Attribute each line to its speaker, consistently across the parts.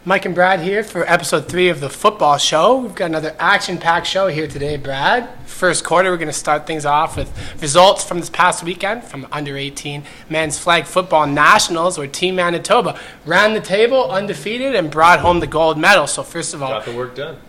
Speaker 1: Mike and Brad here for episode 3 of the football show. We've got another action-packed show here today, Brad. First quarter, we're going to start things off with results from this past weekend from under-18 men's flag football nationals, where Team Manitoba ran the table undefeated and brought home the gold medal. So first of all,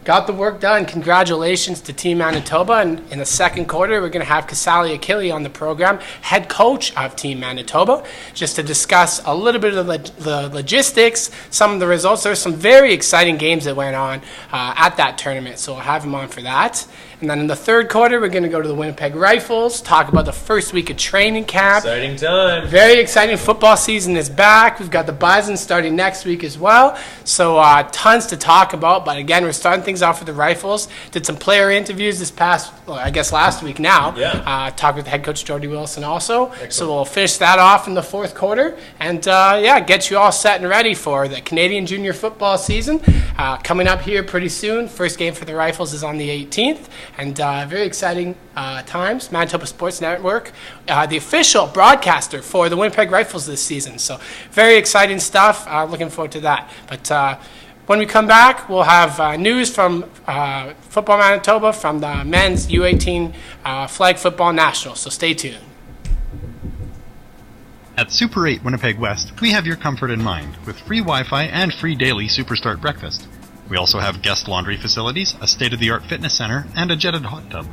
Speaker 1: got the work done. Congratulations to Team Manitoba. And in the second quarter, we're going to have Achille on the program, head coach of Team Manitoba, just to discuss a little bit of the logistics, some of the results. There's some very exciting games that went on at that tournament, so we'll have him on for that. And then in the third quarter, we're going to go to the Winnipeg Rifles, talk about the first week of training camp.
Speaker 2: Exciting time.
Speaker 1: Very exciting. Football season is back. We've got the Bisons starting next week as well. So tons to talk about. But again, we're starting things off with the Rifles. Did some player interviews last week now.
Speaker 2: Yeah.
Speaker 1: Talked with head coach Jordy Wilson also.
Speaker 2: Excellent.
Speaker 1: So we'll finish that off in the fourth quarter. And get you all set and ready for the Canadian junior football season. Coming up here pretty soon. First game for the Rifles is on the 18th. And very exciting times. Manitoba Sports Network, the official broadcaster for the Winnipeg Rifles this season. So very exciting stuff. Looking forward to that. But when we come back, we'll have news from Football Manitoba from the men's U18 flag football nationals. So stay tuned.
Speaker 3: At Super 8 Winnipeg West, we have your comfort in mind with free Wi-Fi and free daily Superstart breakfast. We also have guest laundry facilities, a state-of-the-art fitness center, and a jetted hot tub.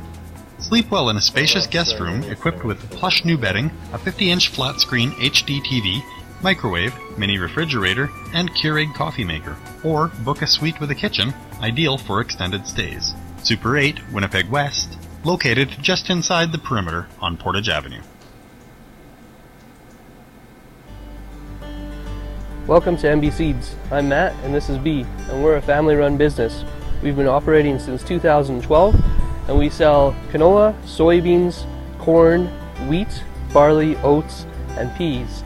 Speaker 3: Sleep well in a spacious guest room equipped with plush new bedding, a 50-inch flat-screen HD TV, microwave, mini refrigerator, and Keurig coffee maker. Or book a suite with a kitchen, ideal for extended stays. Super 8 Winnipeg West, located just inside the perimeter on Portage Avenue.
Speaker 4: Welcome to MB Seeds. I'm Matt and this is B, and we're a family-run business. We've been operating since 2012, and we sell canola, soybeans, corn, wheat, barley, oats, and peas.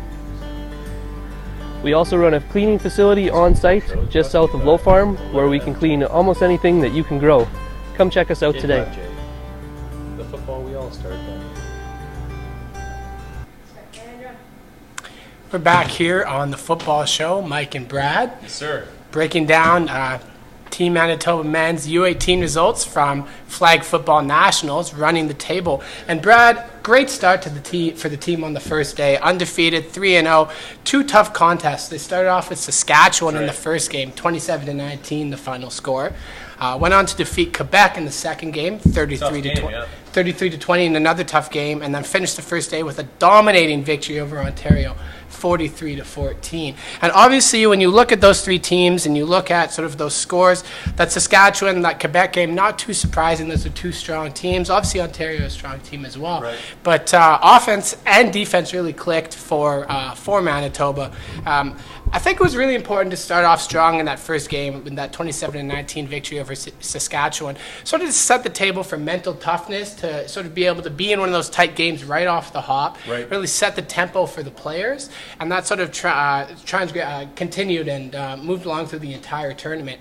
Speaker 4: We also run a cleaning facility on site just south of Low Farm, where we can clean almost anything that you can grow. Come check us out today.
Speaker 2: The football we all started on.
Speaker 1: We're back here on the football show, Mike and Brad.
Speaker 2: Yes, sir.
Speaker 1: Breaking down Team Manitoba men's U18 results from flag football nationals, running the table. And Brad, great start to for the team on the first day. Undefeated, 3-0, 2 tough contests. They started off with Saskatchewan in the first game, 27-19, the final score. Went on to defeat Quebec in the second game, 33-20 in another tough game, and then finished the first day with a dominating victory over Ontario, 43-14. And obviously, when you look at those 3 teams and you look at sort of those scores, that Saskatchewan, that Quebec game, not too surprising. Those are 2 strong teams. Obviously, Ontario is a strong team as well.
Speaker 2: Right.
Speaker 1: But offense and defense really clicked for Manitoba. I think it was really important to start off strong in that first game, in that 27-19 victory over Saskatchewan, sort of to set the table for mental toughness, to sort of be able to be in one of those tight games right off the hop, really set the tempo for the players, and that sort of continued and moved along through the entire tournament,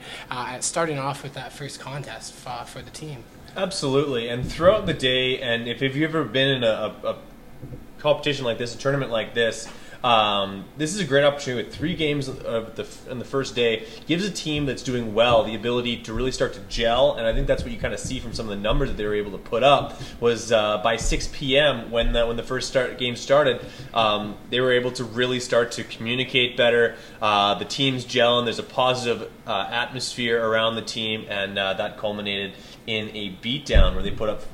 Speaker 1: starting off with that first contest for the team.
Speaker 2: Absolutely, and throughout the day, and if you've ever been in a competition like this, a tournament like this, this is a great opportunity with 3 games on the first day. Gives a team that's doing well the ability to really start to gel, and I think that's what you kind of see from some of the numbers that they were able to put up. Was by 6 p.m. when the first game started, they were able to really start to communicate better. The teams gel, and there's a positive atmosphere around the team, and that culminated in a beatdown where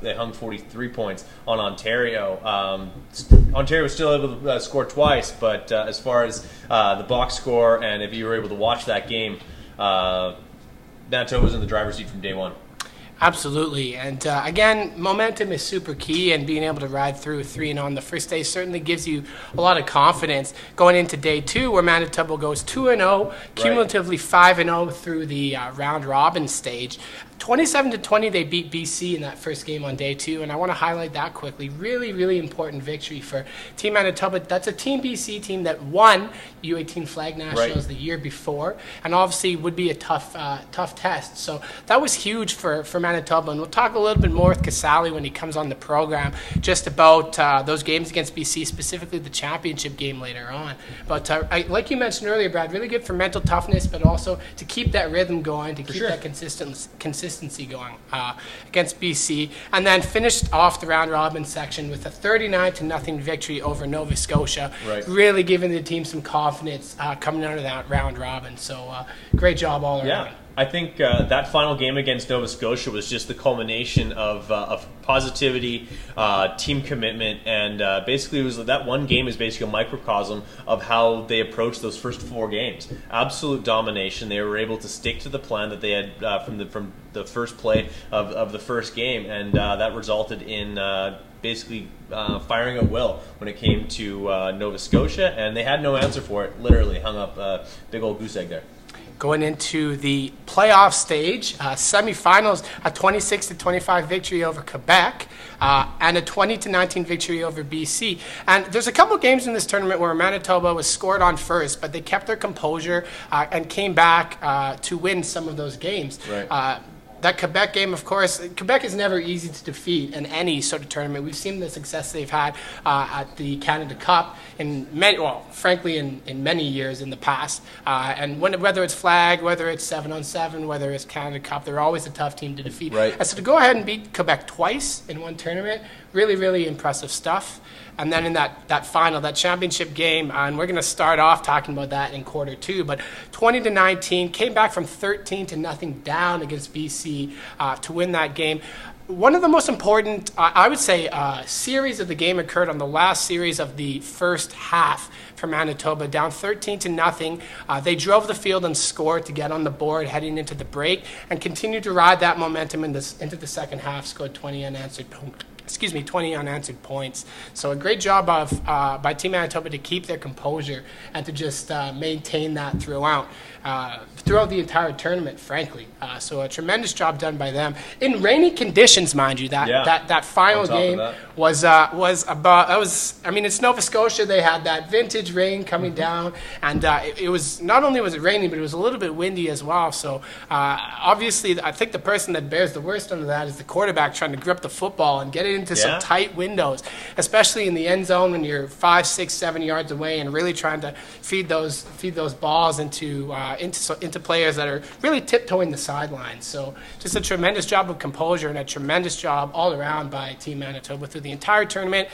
Speaker 2: they hung 43 points on Ontario. Ontario was still able to score twice, but as far as the box score, and if you were able to watch that game, Manitoba was in the driver's seat from day one.
Speaker 1: Absolutely. And again, momentum is super key, and being able to ride through 3-0 on the first day certainly gives you a lot of confidence going into day 2, where Manitoba goes 2-0, cumulatively 5-0 through the round robin stage. 27-20, they beat BC in that first game on day 2, and I want to highlight that quickly. Really, really important victory for Team Manitoba. That's a Team BC team that won U18 Flag Nationals the year before, and obviously would be a tough test. So that was huge for Manitoba, and we'll talk a little bit more with Casale when he comes on the program, just about those games against BC, specifically the championship game later on. But like you mentioned earlier, Brad, really good for mental toughness, but also to keep that rhythm going, to keep that consistency going against BC, and then finished off the round robin section with a 39-0 victory over Nova Scotia, really giving the team some confidence coming out of that round robin. So great job all around.
Speaker 2: Yeah. I think that final game against Nova Scotia was just the culmination of positivity, team commitment, and basically it was that one game is basically a microcosm of how they approached those first 4 games. Absolute domination. They were able to stick to the plan that they had from the first play of the first game, and that resulted in basically firing at will when it came to Nova Scotia, and they had no answer for it. Literally hung up a big old goose egg there.
Speaker 1: Going into the playoff stage, semifinals, a 26-25 victory over Quebec, and a 20-19 victory over BC. And there's a couple of games in this tournament where Manitoba was scored on first, but they kept their composure and came back to win some of those games. That Quebec game, of course, Quebec is never easy to defeat in any sort of tournament. We've seen the success they've had at the Canada Cup in many, frankly, in many years in the past. And whether it's flag, whether it's 7-on-7, whether it's Canada Cup, they're always a tough team to defeat. And so to go ahead and beat Quebec twice in one tournament, really, really impressive stuff. And then in that final, that championship game, and we're going to start off talking about that in quarter 2, but 20-19, came back from 13-0 down against BC to win that game. One of the most important, I would say, series of the game occurred on the last series of the first half for Manitoba, down 13-0. They drove the field and scored to get on the board heading into the break, and continued to ride that momentum into the second half, scored 20 unanswered points. So a great job by Team Manitoba to keep their composure and to just maintain that throughout the entire tournament, frankly. So a tremendous job done by them in rainy conditions, mind you. That final game was it's Nova Scotia. They had that vintage rain coming down, and it was not only was it raining, but it was a little bit windy as well. So obviously, I think the person that bears the worst under that is the quarterback trying to grip the football and get it into some tight windows, especially in the end zone when you're 5, 6, 7 yards away, and really trying to feed those balls into players that are really tiptoeing the sidelines. So just a tremendous job of composure and a tremendous job all around by Team Manitoba through the entire tournament,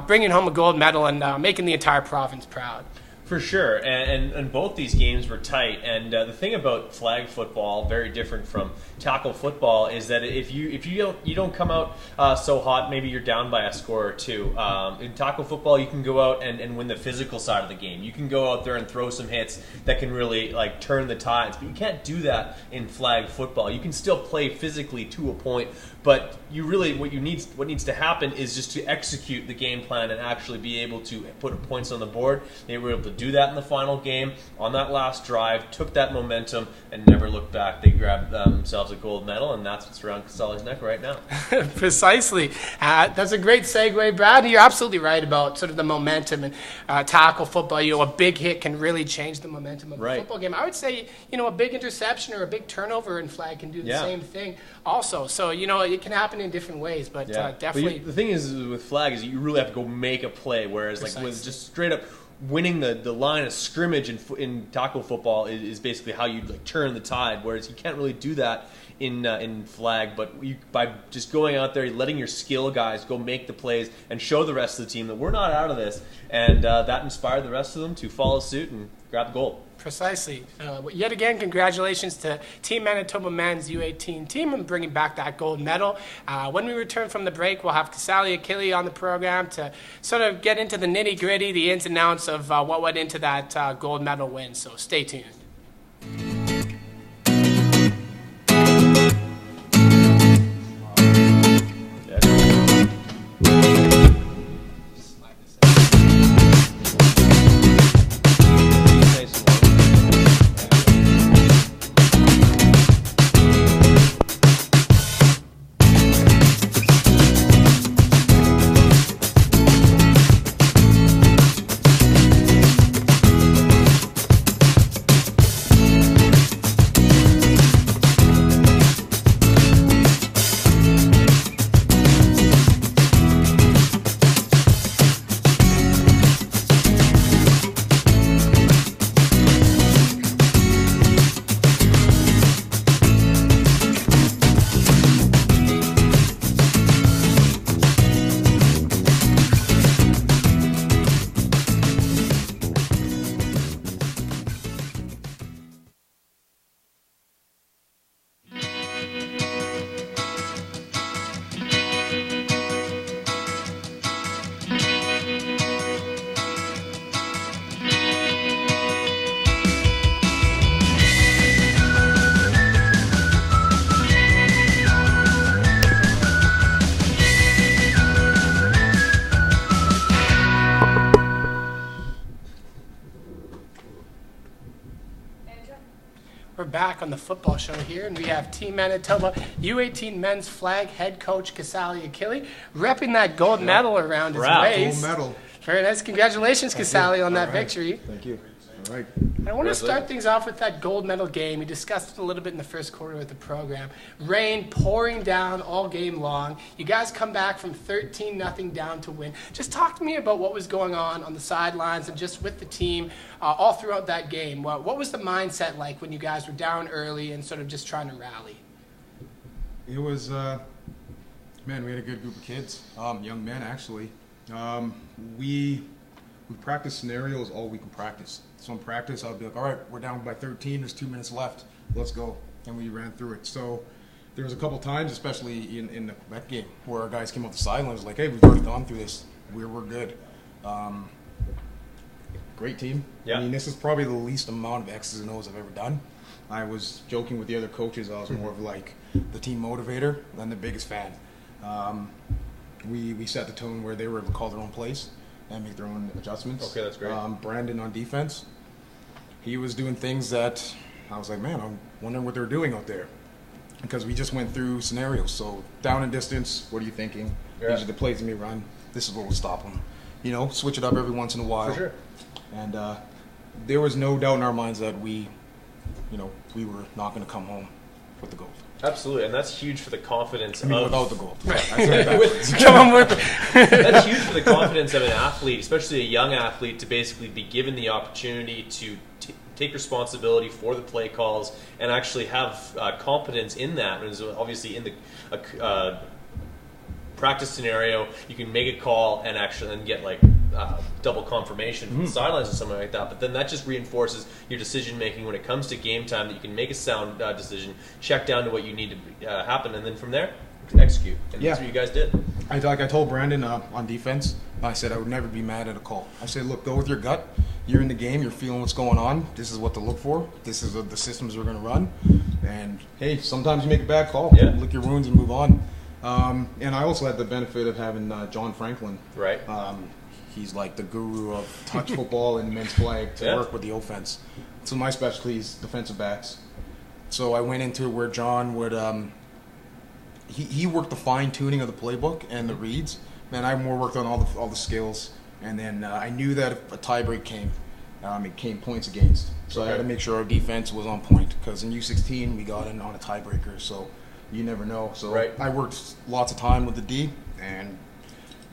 Speaker 1: bringing home a gold medal and making the entire province proud.
Speaker 2: For sure, and both these games were tight. And the thing about flag football, very different from tackle football, is that if you don't come out so hot, maybe you're down by a score or two. In tackle football, you can go out and win the physical side of the game. You can go out there and throw some hits that can really turn the tides. But you can't do that in flag football. You can still play physically to a point, but what needs to happen is just to execute the game plan and actually be able to put points on the board. They were able to do that in the final game on that last drive, took that momentum, and never looked back. They grabbed themselves a gold medal, and that's what's around Casale's neck right now.
Speaker 1: Precisely. That's a great segue, Brad. You're absolutely right about sort of the momentum and tackle football. A big hit can really change the momentum of a football game. I would say, a big interception or a big turnover in flag can do the same thing also. So, it can happen in different ways, but definitely.
Speaker 2: But the thing is with flag is you really have to go make a play, whereas with just straight up winning the line of scrimmage in tackle football is basically how you turn the tide, whereas you can't really do that in flag. But by just going out there, letting your skill guys go make the plays and show the rest of the team that we're not out of this, and that inspired the rest of them to follow suit and grab the gold.
Speaker 1: Precisely. Yet again, congratulations to Team Manitoba men's U18 team and bringing back that gold medal. When we return from the break, we'll have Casale Achille on the program to sort of get into the nitty-gritty, the ins and outs of what went into that gold medal win. So stay tuned. back on the football show here, and we have Team Manitoba U18 men's flag head coach Achille repping that gold medal around his waist.
Speaker 5: Gold medal.
Speaker 1: Very nice. Congratulations, Achille, on that victory.
Speaker 5: Thank you. All right.
Speaker 1: I want to start things off with that gold medal game. We discussed it a little bit in the first quarter with the program. Rain pouring down all game long. You guys come back from 13-0 down to win. Just talk to me about what was going on the sidelines and just with the team all throughout that game. What was the mindset like when you guys were down early and sort of just trying to rally?
Speaker 5: It was, man, we had a good group of kids, young men actually. We practiced scenarios all we could practice. So in practice, I'd be like, all right, we're down by 13, there's 2 minutes left, let's go. And we ran through it. So there was a couple times, especially in the Quebec game, where our guys came off the sidelines like, hey, we've already gone through this, we're good. Great team.
Speaker 2: Yeah.
Speaker 5: I mean, this is probably the least amount of X's and O's I've ever done. I was joking with the other coaches, I was more of like the team motivator than the biggest fan. We set the tone where they were able to call their own plays and make their own adjustments.
Speaker 2: Okay, that's great.
Speaker 5: Brandon on defense, he was doing things that I was like, man, I'm wondering what they're doing out there. Because we just went through scenarios. So down and distance, what are you thinking?
Speaker 2: Yeah.
Speaker 5: These are the plays that we run. This is what will stop them. You know, switch it up every once in a while.
Speaker 2: For sure.
Speaker 5: And there was no doubt in our minds that we were not going to come home with the gold.
Speaker 2: Absolutely, and that's huge for the confidence
Speaker 5: without the gold.
Speaker 1: Come on with it.
Speaker 2: That's huge for the confidence of an athlete, especially a young athlete, to basically be given the opportunity to take responsibility for the play calls and actually have competence in that. And obviously, in the practice scenario, you can make a call and actually get double confirmation from the sidelines or something like that. But then that just reinforces your decision making when it comes to game time, that you can make a sound decision, check down to what you need to happen, and then from there execute. And that's what you guys did.
Speaker 5: I told Brandon on defense, I said I would never be mad at a call. I said, look, go with your gut. You're in the game. You're feeling what's going on. This is what to look for. This is the systems we're going to run. And hey, sometimes you make a bad call.
Speaker 2: Yeah.
Speaker 5: Lick your wounds and move on. And I also had the benefit of having John Franklin.
Speaker 2: Right.
Speaker 5: He's like the guru of touch football and men's flag to work with the offense. So my specialty is defensive backs. So I went into where John would he worked the fine tuning of the playbook and the reads. Man, I more worked on all the skills. And then I knew that if a tie break came, it came points against. So I had to make sure our defense was on point, because in U16 we got in on a tiebreaker. So you never know. So I worked lots of time with the D, and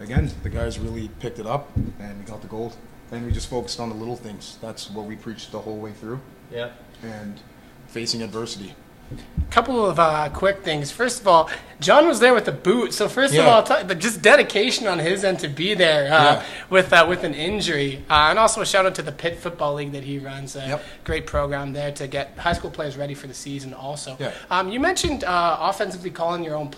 Speaker 5: again, the guys really picked it up, and we got the gold. And we just focused on the little things. That's what we preached the whole way through. Yeah. And facing adversity.
Speaker 1: Couple of quick things. First of all, John was there with the boot. So first of all, just dedication on his end to be there with an injury. And also a shout out to the Pitt Football League that he runs. Great program there to get high school players ready for the season also. You mentioned offensively calling your own,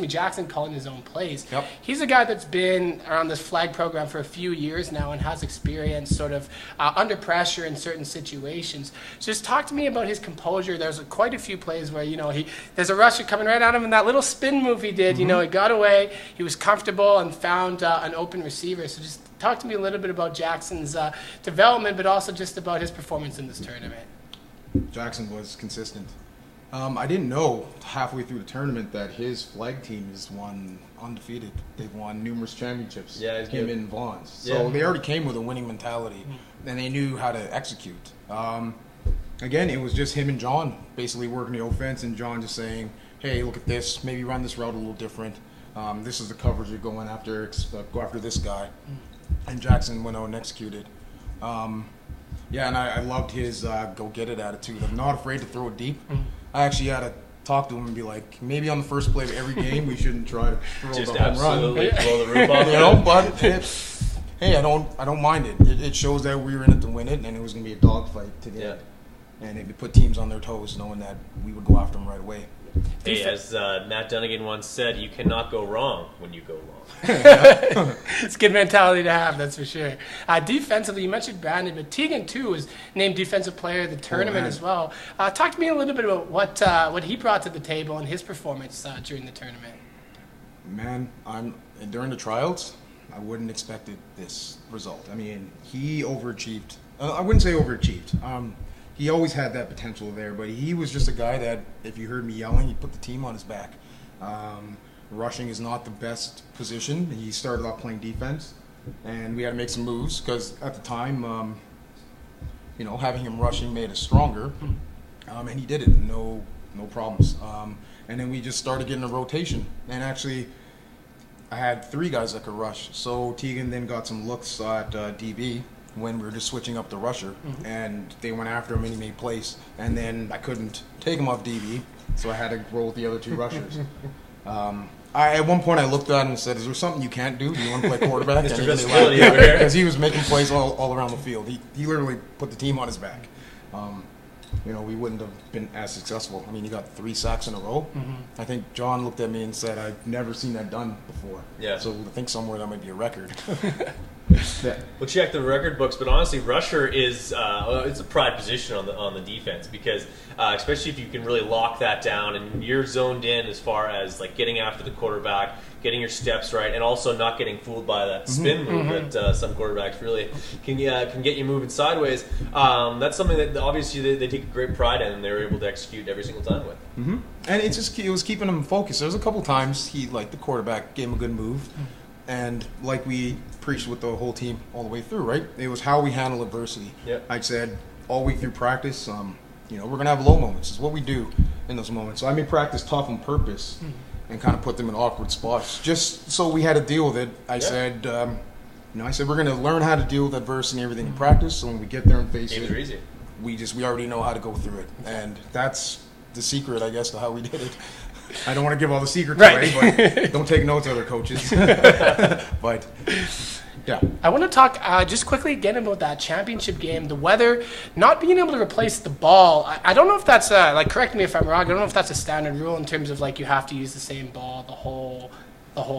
Speaker 1: Jackson calling his own plays. He's a guy that's been around this flag program for a few years now and has experience sort of under pressure in certain situations. So just talk to me about his composure. There's quite a few plays where, there's a rusher coming right at him, and that little spin move he did, he got away, he was comfortable and found an open receiver. So just talk to me a little bit about Jackson's development, but also just about his performance in this tournament.
Speaker 5: Jackson was consistent. I didn't know halfway through the tournament that his flag team is won undefeated. They've won numerous championships. Yeah, him in Vaughns. So they already came with a winning mentality, and they knew how to execute. Again, it was just him and John basically working the offense, and John just saying, hey, look at this, maybe run this route a little different. This is the coverage you're going after, go after this guy. And Jackson went out and executed. And I loved his go-get-it attitude. I'm not afraid to throw it deep. I actually had to talk to him and be like, maybe on the first play of every game, we shouldn't try to throw the home run.
Speaker 2: Blow the roof off.
Speaker 5: But hey, I don't mind it. It shows that we were in it to win it, and it was going to be a dogfight to the end. And it put teams on their toes, knowing that we would go after them right away.
Speaker 2: Hey, as Matt Dunnigan once said, you cannot go wrong when you go long.
Speaker 1: It's a good mentality to have, that's for sure. Defensively, you mentioned Brandon, but Tegan, too, was named Defensive Player of the tournament as well. Talk to me a little bit about what he brought to the table and his performance during the tournament.
Speaker 5: Man, during the tryouts, I wouldn't expected this result. I mean, he overachieved. I wouldn't say overachieved. he always had that potential there, but he was just a guy that if you heard me yelling, he put the team on his back. Rushing is not the best position. He started off playing defense, and we had to make some moves because at the time, having him rushing made us stronger, and he did it, no problems. And then we just started getting a rotation, and actually, I had 3 guys that could rush. So Tegan then got some looks at DB when we were just switching up the rusher, and they went after him and he made plays. And then I couldn't take him off DB, so I had to roll with the other 2 rushers. At one point I looked at him and said, "Is there something you can't do? Do you want to play quarterback?"
Speaker 2: Mr. Visibility over here.
Speaker 5: Because he was making plays all around the field. He literally put the team on his back. We wouldn't have been as successful. I mean, you got 3 sacks in a row. I think John looked at me and said, "I've never seen that done before."
Speaker 2: Yeah.
Speaker 5: So I think somewhere that might be a record. Yeah.
Speaker 2: We'll check the record books, but honestly, rusher is it's a pride position on the defense because especially if you can really lock that down and you're zoned in as far as like getting after the quarterback, getting your steps right, and also not getting fooled by that spin move that some quarterbacks really can get you moving sideways. That's something that obviously they take a great pride in, and they're able to execute every single time with.
Speaker 5: And it was keeping him focused. There was a couple times the quarterback gave him a good move. And like we preached with the whole team all the way through, right? It was how we handle adversity.
Speaker 2: Yep.
Speaker 5: I said all week through practice, we're going to have low moments. It's what we do in those moments. So I made practice tough on purpose and kind of put them in awkward spots just so we had to deal with it. I said, we're going to learn how to deal with adversity and everything in practice. So when we get there and face
Speaker 2: Games
Speaker 5: it,
Speaker 2: are easy.
Speaker 5: we already know how to go through it. And that's the secret, I guess, to how we did it. I don't want to give all the secrets away, but don't take notes, other coaches. But, yeah.
Speaker 1: I want to talk just quickly again about that championship game, the weather, not being able to replace the ball. I don't know if that's, correct me if I'm wrong, I don't know if that's a standard rule in terms of, you have to use the same ball the whole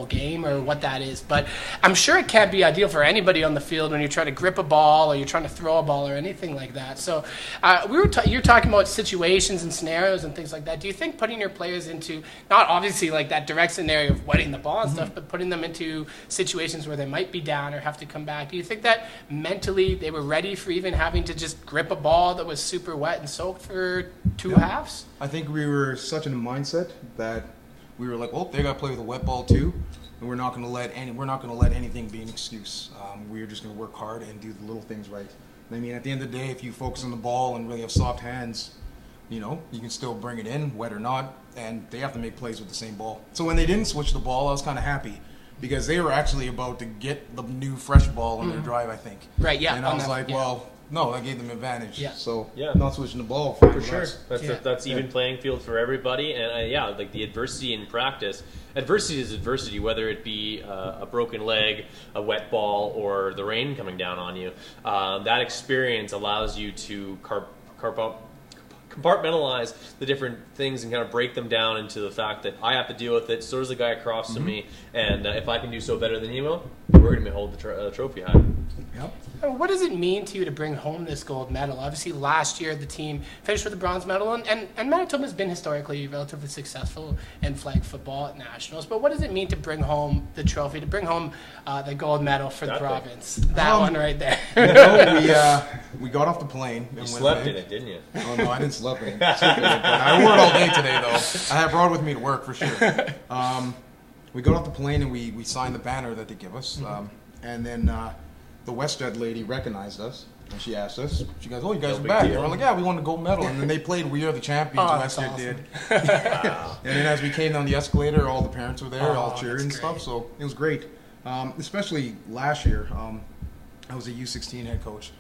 Speaker 1: game or what that is. But I'm sure it can't be ideal for anybody on the field when you're trying to grip a ball or you're trying to throw a ball or anything like that. So you're talking about situations and scenarios and things like that. Do you think putting your players into, not obviously like that direct scenario of wetting the ball and stuff, but putting them into situations where they might be down or have to come back, do you think that mentally they were ready for even having to just grip a ball that was super wet and soaked for 2 halves?
Speaker 5: I think we were such in a mindset that we were like, well, they got to play with a wet ball too, and we're not going to let anything be an excuse. We're just going to work hard and do the little things right. I mean, at the end of the day, if you focus on the ball and really have soft hands, you can still bring it in, wet or not, and they have to make plays with the same ball. So when they didn't switch the ball, I was kind of happy because they were actually about to get the new fresh ball on their drive, I think.
Speaker 1: Right, yeah.
Speaker 5: And I was like, well, no, that gave them advantage.
Speaker 1: Yeah.
Speaker 5: So
Speaker 2: Yeah.
Speaker 5: not switching the ball
Speaker 2: For sure.
Speaker 5: us.
Speaker 2: That's even playing field for everybody. And the adversity in practice. Adversity is adversity, whether it be a broken leg, a wet ball, or the rain coming down on you. That experience allows you to compartmentalize the different things and kind of break them down into the fact that I have to deal with it, so does the guy across from me, and if I can do so better than you will, we're going to hold the trophy high.
Speaker 5: Yep.
Speaker 1: What does it mean to you to bring home this gold medal? Obviously, last year the team finished with a bronze medal, and Manitoba has been historically relatively successful in flag football at nationals. But what does it mean to bring home the trophy, to bring home the gold medal for the province? That one right there.
Speaker 5: We got off the plane.
Speaker 2: You slept in it, didn't you?
Speaker 5: Oh, no, I didn't sleep in it. I wore it all day today, though. I had brought it with me to work, for sure. We got off the plane, and we signed the banner that they give us. And then the WestJet lady recognized us, and she asked us, she goes, "Oh, you guys are back." And we're like, "Yeah, we won the gold medal." And then they played "We Are the Champions," WestJet
Speaker 1: awesome.
Speaker 5: did. And then as we came down the escalator, all the parents were there, all cheering and stuff. So it was great. Especially last year, I was a U16 head coach.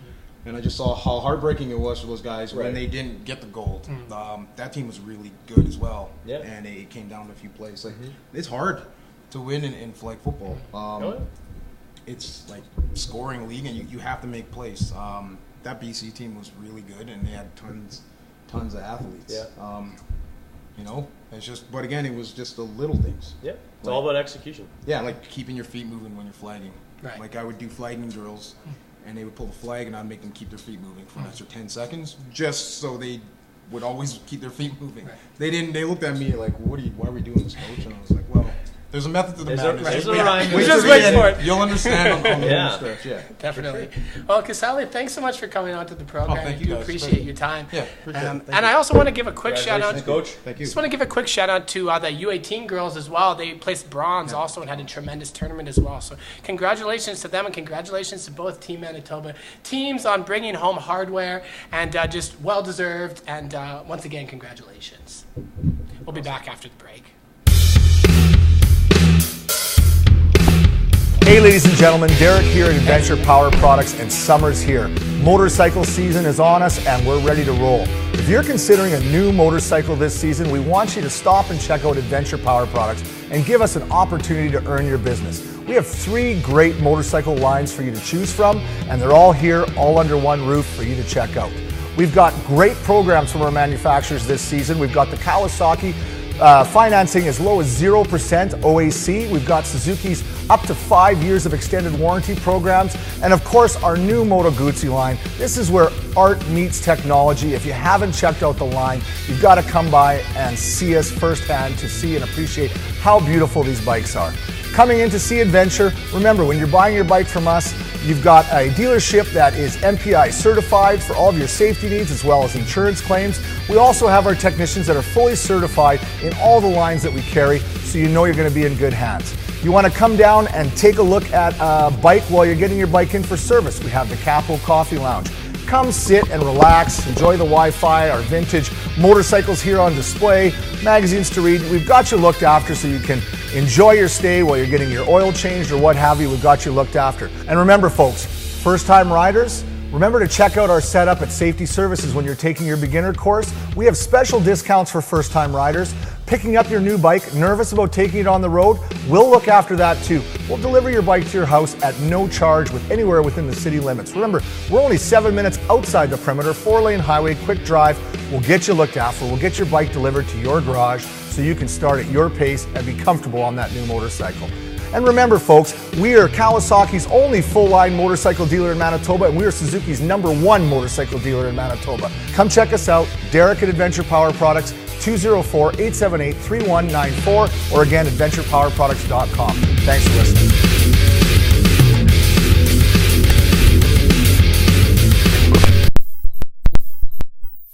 Speaker 5: And I just saw how heartbreaking it was for those guys when they didn't get the gold. That team was really good as well.
Speaker 2: Yeah.
Speaker 5: And it came down to a few plays. It's hard to win in flag football. It's like scoring league, and you have to make plays. That BC team was really good, and they had tons of athletes.
Speaker 2: Yeah.
Speaker 5: It's just, but again, it was just the little things.
Speaker 2: Yeah, it's all about execution.
Speaker 5: Yeah, like keeping your feet moving when you're flagging.
Speaker 1: Right.
Speaker 5: Like I would do flagging drills, and they would pull the flag, and I'd make them keep their feet moving for an extra 10 seconds, just so they would always keep their feet moving.
Speaker 1: Right.
Speaker 5: They didn't. They looked at me like, why are we doing this, coach? And I was like, well, There's a method to the
Speaker 2: There's
Speaker 5: madness.
Speaker 2: a rhyme.
Speaker 1: We just wait for it.
Speaker 5: You'll understand on the
Speaker 2: Yeah.
Speaker 5: home stretch. Yeah.
Speaker 1: Definitely. Well, Casale, thanks so much for coming on to the program.
Speaker 5: thank
Speaker 1: I
Speaker 5: you
Speaker 1: do
Speaker 5: guys.
Speaker 1: appreciate your time.
Speaker 5: Yeah, appreciate it. Thank
Speaker 1: And
Speaker 5: you.
Speaker 1: I also want to give a quick shout out.
Speaker 2: Congratulations, Coach.
Speaker 5: Thank you.
Speaker 1: Just want to give a quick shout out to the U18 girls as well. They placed bronze also and had a tremendous tournament as well. So congratulations to them and congratulations to both Team Manitoba teams on bringing home hardware and just well deserved. And once again, congratulations. We'll be back after the break.
Speaker 6: Hey ladies and gentlemen, Derek here at Adventure Power Products, and summer's here. Motorcycle season is on us and we're ready to roll. If you're considering a new motorcycle this season, we want you to stop and check out Adventure Power Products and give us an opportunity to earn your business. We have 3 great motorcycle lines for you to choose from, and they're all here, all under one roof for you to check out. We've got great programs from our manufacturers this season. We've got the Kawasaki financing as low as 0% OAC. We've got Suzuki's up to 5 years of extended warranty programs. And of course, our new Moto Guzzi line. This is where art meets technology. If you haven't checked out the line, you've got to come by and see us firsthand to see and appreciate how beautiful these bikes are. Coming in to see Adventure, remember, when you're buying your bike from us, you've got a dealership that is MPI certified for all of your safety needs as well as insurance claims. We also have our technicians that are fully certified in all the lines that we carry, so you know you're going to be in good hands. You want to come down and take a look at a bike while you're getting your bike in for service. We have the Capital Coffee Lounge. Come sit and relax, enjoy the Wi-Fi, our vintage motorcycles here on display, magazines to read. We've got you looked after so you can enjoy your stay while you're getting your oil changed or what have you. We've got you looked after. And remember folks, first-time riders, remember to check out our setup at Safety Services when you're taking your beginner course. We have special discounts for first-time riders. Picking up your new bike, nervous about taking it on the road? We'll look after that too. We'll deliver your bike to your house at no charge with anywhere within the city limits. Remember, we're only 7 minutes outside the perimeter, 4-lane highway, quick drive. We'll get you looked after. We'll get your bike delivered to your garage so you can start at your pace and be comfortable on that new motorcycle. And remember folks, we are Kawasaki's only full-line motorcycle dealer in Manitoba, and we are Suzuki's #1 motorcycle dealer in Manitoba. Come check us out, Derek at Adventure Power Products, 204-878-3194, or again, adventurepowerproducts.com. Thanks for listening.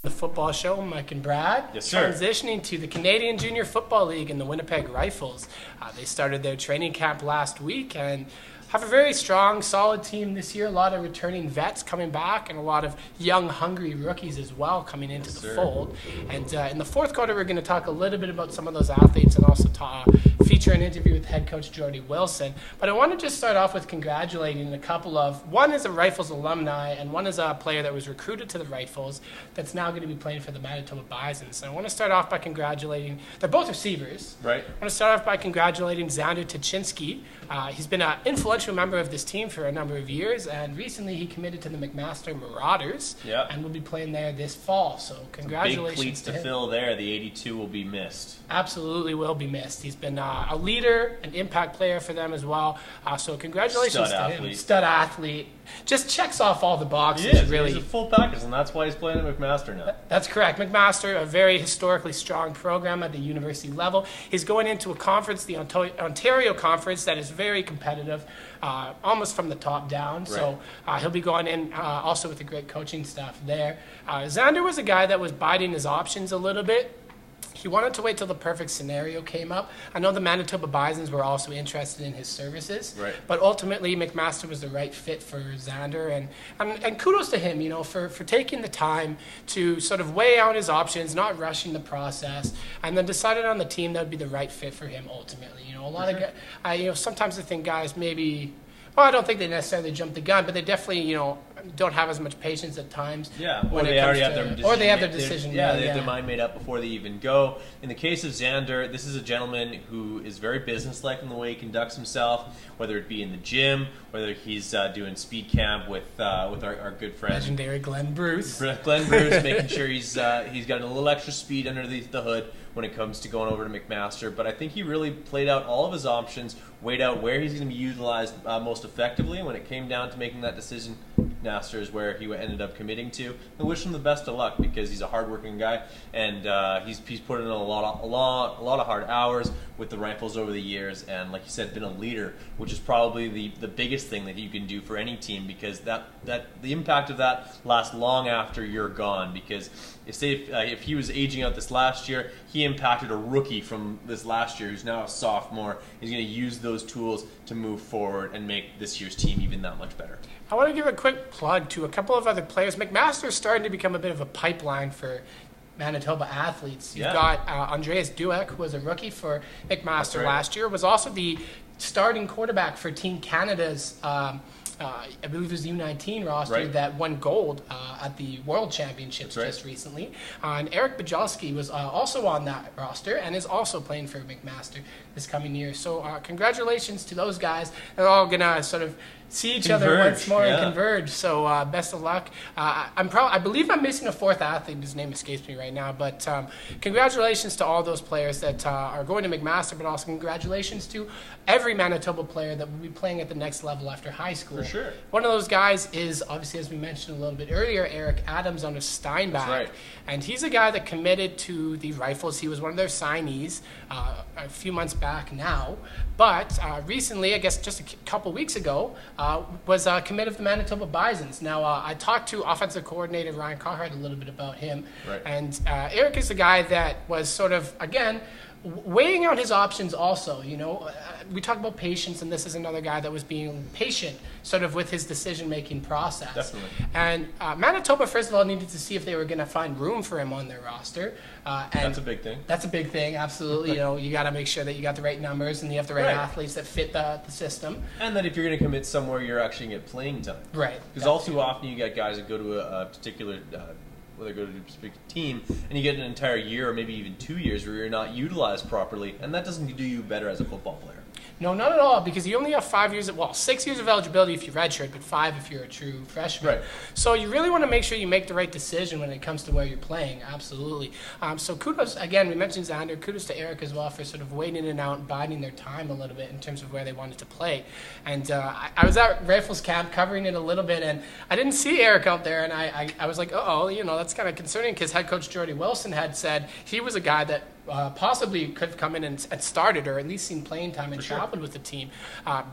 Speaker 1: The football show, Mike and Brad.
Speaker 2: Yes, sir.
Speaker 1: Transitioning to the Canadian Junior Football League and the Winnipeg Rifles. They started their training camp last week and have a very strong, solid team this year. A lot of returning vets coming back and a lot of young, hungry rookies as well coming into the fold. And in the fourth quarter, we're going to talk a little bit about some of those athletes and also feature an interview with head coach Jordy Wilson. But I want to just start off with congratulating a couple of, one is a Rifles alumni and one is a player that was recruited to the Rifles that's now going to be playing for the Manitoba Bisons. And I want to start off by congratulating, they're both receivers.
Speaker 2: Right.
Speaker 1: I want to start off by congratulating Zander Tuchinski. He's been an influential member of this team for a number of years, and recently he committed to the McMaster Marauders and will be playing there this fall. So congratulations
Speaker 2: big cleats to
Speaker 1: him.
Speaker 2: fill there. The 82 will be missed.
Speaker 1: Absolutely will be missed. He's been a leader, an impact player for them as well. So congratulations
Speaker 2: Stud
Speaker 1: to him.
Speaker 2: athlete.
Speaker 1: Stud athlete. Just checks off all the boxes,
Speaker 2: He is.
Speaker 1: really.
Speaker 2: He's a full package, and that's why he's playing at McMaster now.
Speaker 1: That's correct. McMaster, a very historically strong program at the university level. He's going into a conference, the Ontario Conference, that is very competitive, almost from the top down. So he'll be going in also with a great coaching staff there. Zander was a guy that was biding his options a little bit. He wanted to wait till the perfect scenario came up. I know the Manitoba Bisons were also interested in his services, but ultimately McMaster was the right fit for Zander, and kudos to him, you know, for taking the time to sort of weigh out his options, not rushing the process, and then decided on the team that would be the right fit for him ultimately. You know, a lot of guys, you know, sometimes I think guys maybe. Well, I don't think they necessarily jump the gun, but they definitely, you know, don't have as much patience at times.
Speaker 2: Yeah,
Speaker 1: when
Speaker 2: or
Speaker 1: it
Speaker 2: they already
Speaker 1: comes
Speaker 2: have
Speaker 1: to-
Speaker 2: their decision.
Speaker 1: or they have their decision.
Speaker 2: They have their mind made up before they even go. In the case of Zander, this is a gentleman who is very businesslike in the way he conducts himself, whether it be in the gym, whether he's doing speed camp with our good friend
Speaker 1: Legendary Glenn Bruce.
Speaker 2: Glenn Bruce, making sure he's got a little extra speed underneath the hood when it comes to going over to McMaster. But I think he really played out all of his options, weighed out where he's going to be utilized most effectively. And when it came down to making that decision, McMaster is where he ended up committing to. I wish him the best of luck because he's a hardworking guy and he's put in a lot of hard hours with the Rifles over the years, and like you said, been a leader, which is probably the biggest thing that you can do for any team, because the impact of that lasts long after you're gone. Because if he was aging out this last year, he impacted a rookie from this last year who's now a sophomore. He's going to use those tools to move forward and make this year's team even that much better.
Speaker 1: I want to give a quick plug to a couple of other players. McMaster is starting to become a bit of a pipeline for Manitoba athletes. You've got Andreas Dueck, who was a rookie for McMaster last year, was also the starting quarterback for Team Canada's, I believe it was the U19 roster that won gold at the World Championships just recently. And Eric Bajalski was also on that roster and is also playing for McMaster this coming year. So congratulations to those guys. They're all going to sort of see each other once more and converge. So best of luck. I believe I'm missing a fourth athlete whose name escapes me right now. But congratulations to all those players that are going to McMaster, but also congratulations to every Manitoba player that will be playing at the next level after high school.
Speaker 2: For sure.
Speaker 1: One of those guys is, obviously, as we mentioned a little bit earlier, Eric Adams on a Steinbach.
Speaker 2: That's right.
Speaker 1: And he's a guy that committed to the Rifles. He was one of their signees a few months back now. But recently, I guess just a couple weeks ago, was committed to the Manitoba Bisons. Now, I talked to offensive coordinator Ryan Carhart a little bit about him. Right. And Eric is a guy that was sort of, again, weighing out his options also. You know, we talk about patience, and this is another guy that was being patient sort of with his decision-making process.
Speaker 2: Definitely.
Speaker 1: And Manitoba, first of all, needed to see if they were going to find room for him on their roster. And
Speaker 2: that's a big thing.
Speaker 1: That's a big thing, absolutely. You know, you got to make sure that you got the right numbers and you have the right athletes that fit the system.
Speaker 2: And that if you're going to commit somewhere, you're actually going to get playing time.
Speaker 1: Right.
Speaker 2: Because all too often you get guys that go to a particular whether go to a specific team, and you get an entire year or maybe even 2 years where you're not utilized properly, and that doesn't do you better as a football player.
Speaker 1: No, not at all, because you only have 5 years, 6 years of eligibility if you redshirt, but 5 if you're a true freshman. Right. So you really want to make sure you make the right decision when it comes to where you're playing, absolutely. So kudos, again, we mentioned Zander, kudos to Eric as well for sort of waiting it out and biding their time a little bit in terms of where they wanted to play. And I was at Rifles camp covering it a little bit, and I didn't see Eric out there, and I was like, uh-oh, you know, that's kind of concerning, because head coach Jordy Wilson had said he was a guy that possibly could have come in and started, or at least seen playing time and traveled with the team.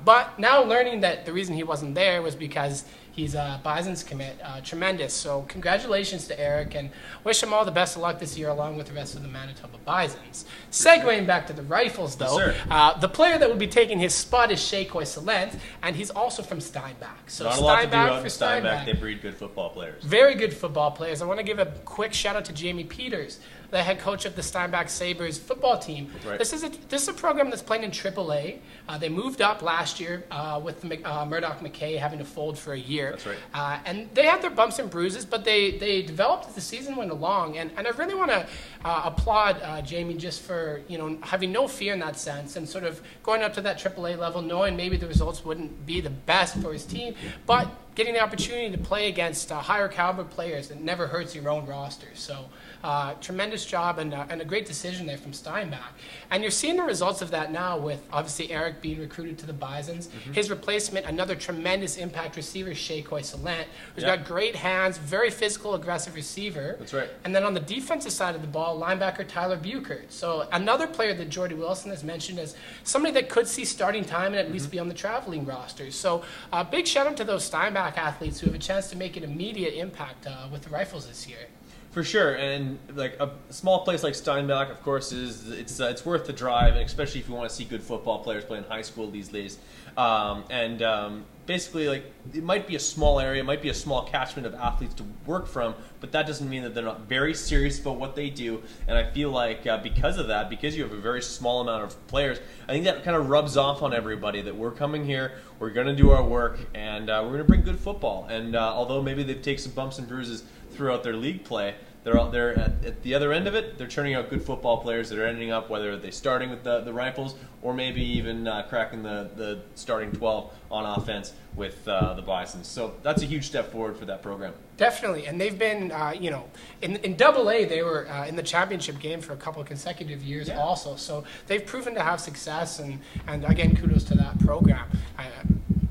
Speaker 1: But now learning that the reason he wasn't there was because he's a Bisons commit, tremendous. So congratulations to Eric, and wish him all the best of luck this year along with the rest of the Manitoba Bisons. Segueing back to the Rifles, though, the player that would be taking his spot is Shakoy Salent, and he's also from Steinbach. So
Speaker 2: not a lot to do out in Steinbach. They breed good football players.
Speaker 1: Very good football players. I want to give a quick shout out to Jamie Peters, the head coach of the Steinbach Sabres football team. Right. This is a program that's playing in AAA. They moved up last year with Murdoch McKay having to fold for a year.
Speaker 2: That's right.
Speaker 1: And they had their bumps and bruises, but they developed as the season went along. And I really want to applaud Jamie just for, you know, having no fear in that sense and sort of going up to that AAA level, knowing maybe the results wouldn't be the best for his team, but getting the opportunity to play against higher caliber players, it never hurts your own roster. So tremendous job and a great decision there from Steinbach. And you're seeing the results of that now with, obviously, Eric being recruited to the Bisons. Mm-hmm. His replacement, another tremendous impact receiver, Shakoy Salent, who's got great hands, very physical, aggressive receiver.
Speaker 2: That's right.
Speaker 1: And then on the defensive side of the ball, linebacker Tyler Buchert. So another player that Jordy Wilson has mentioned as somebody that could see starting time and at least be on the traveling roster. So big shout out to those Steinbach athletes who have a chance to make an immediate impact with the Rifles this year.
Speaker 2: For sure, and like a small place like Steinbach, of course, it's worth the drive, and especially if you want to see good football players play in high school these days. Basically, like, it might be a small area, it might be a small catchment of athletes to work from, but that doesn't mean that they're not very serious about what they do. And I feel like because of that, because you have a very small amount of players, I think that kind of rubs off on everybody that we're coming here, we're going to do our work, and we're going to bring good football. And although maybe they take some bumps and bruises throughout their league play, they're out there at the other end of it. They're turning out good football players that are ending up, whether they're starting with the Rifles or maybe even cracking the starting 12 on offense with the Bisons. So that's a huge step forward for that program.
Speaker 1: Definitely, and they've been, in Double-A, they were in the championship game for a couple of consecutive years also. So they've proven to have success, and again, kudos to that program.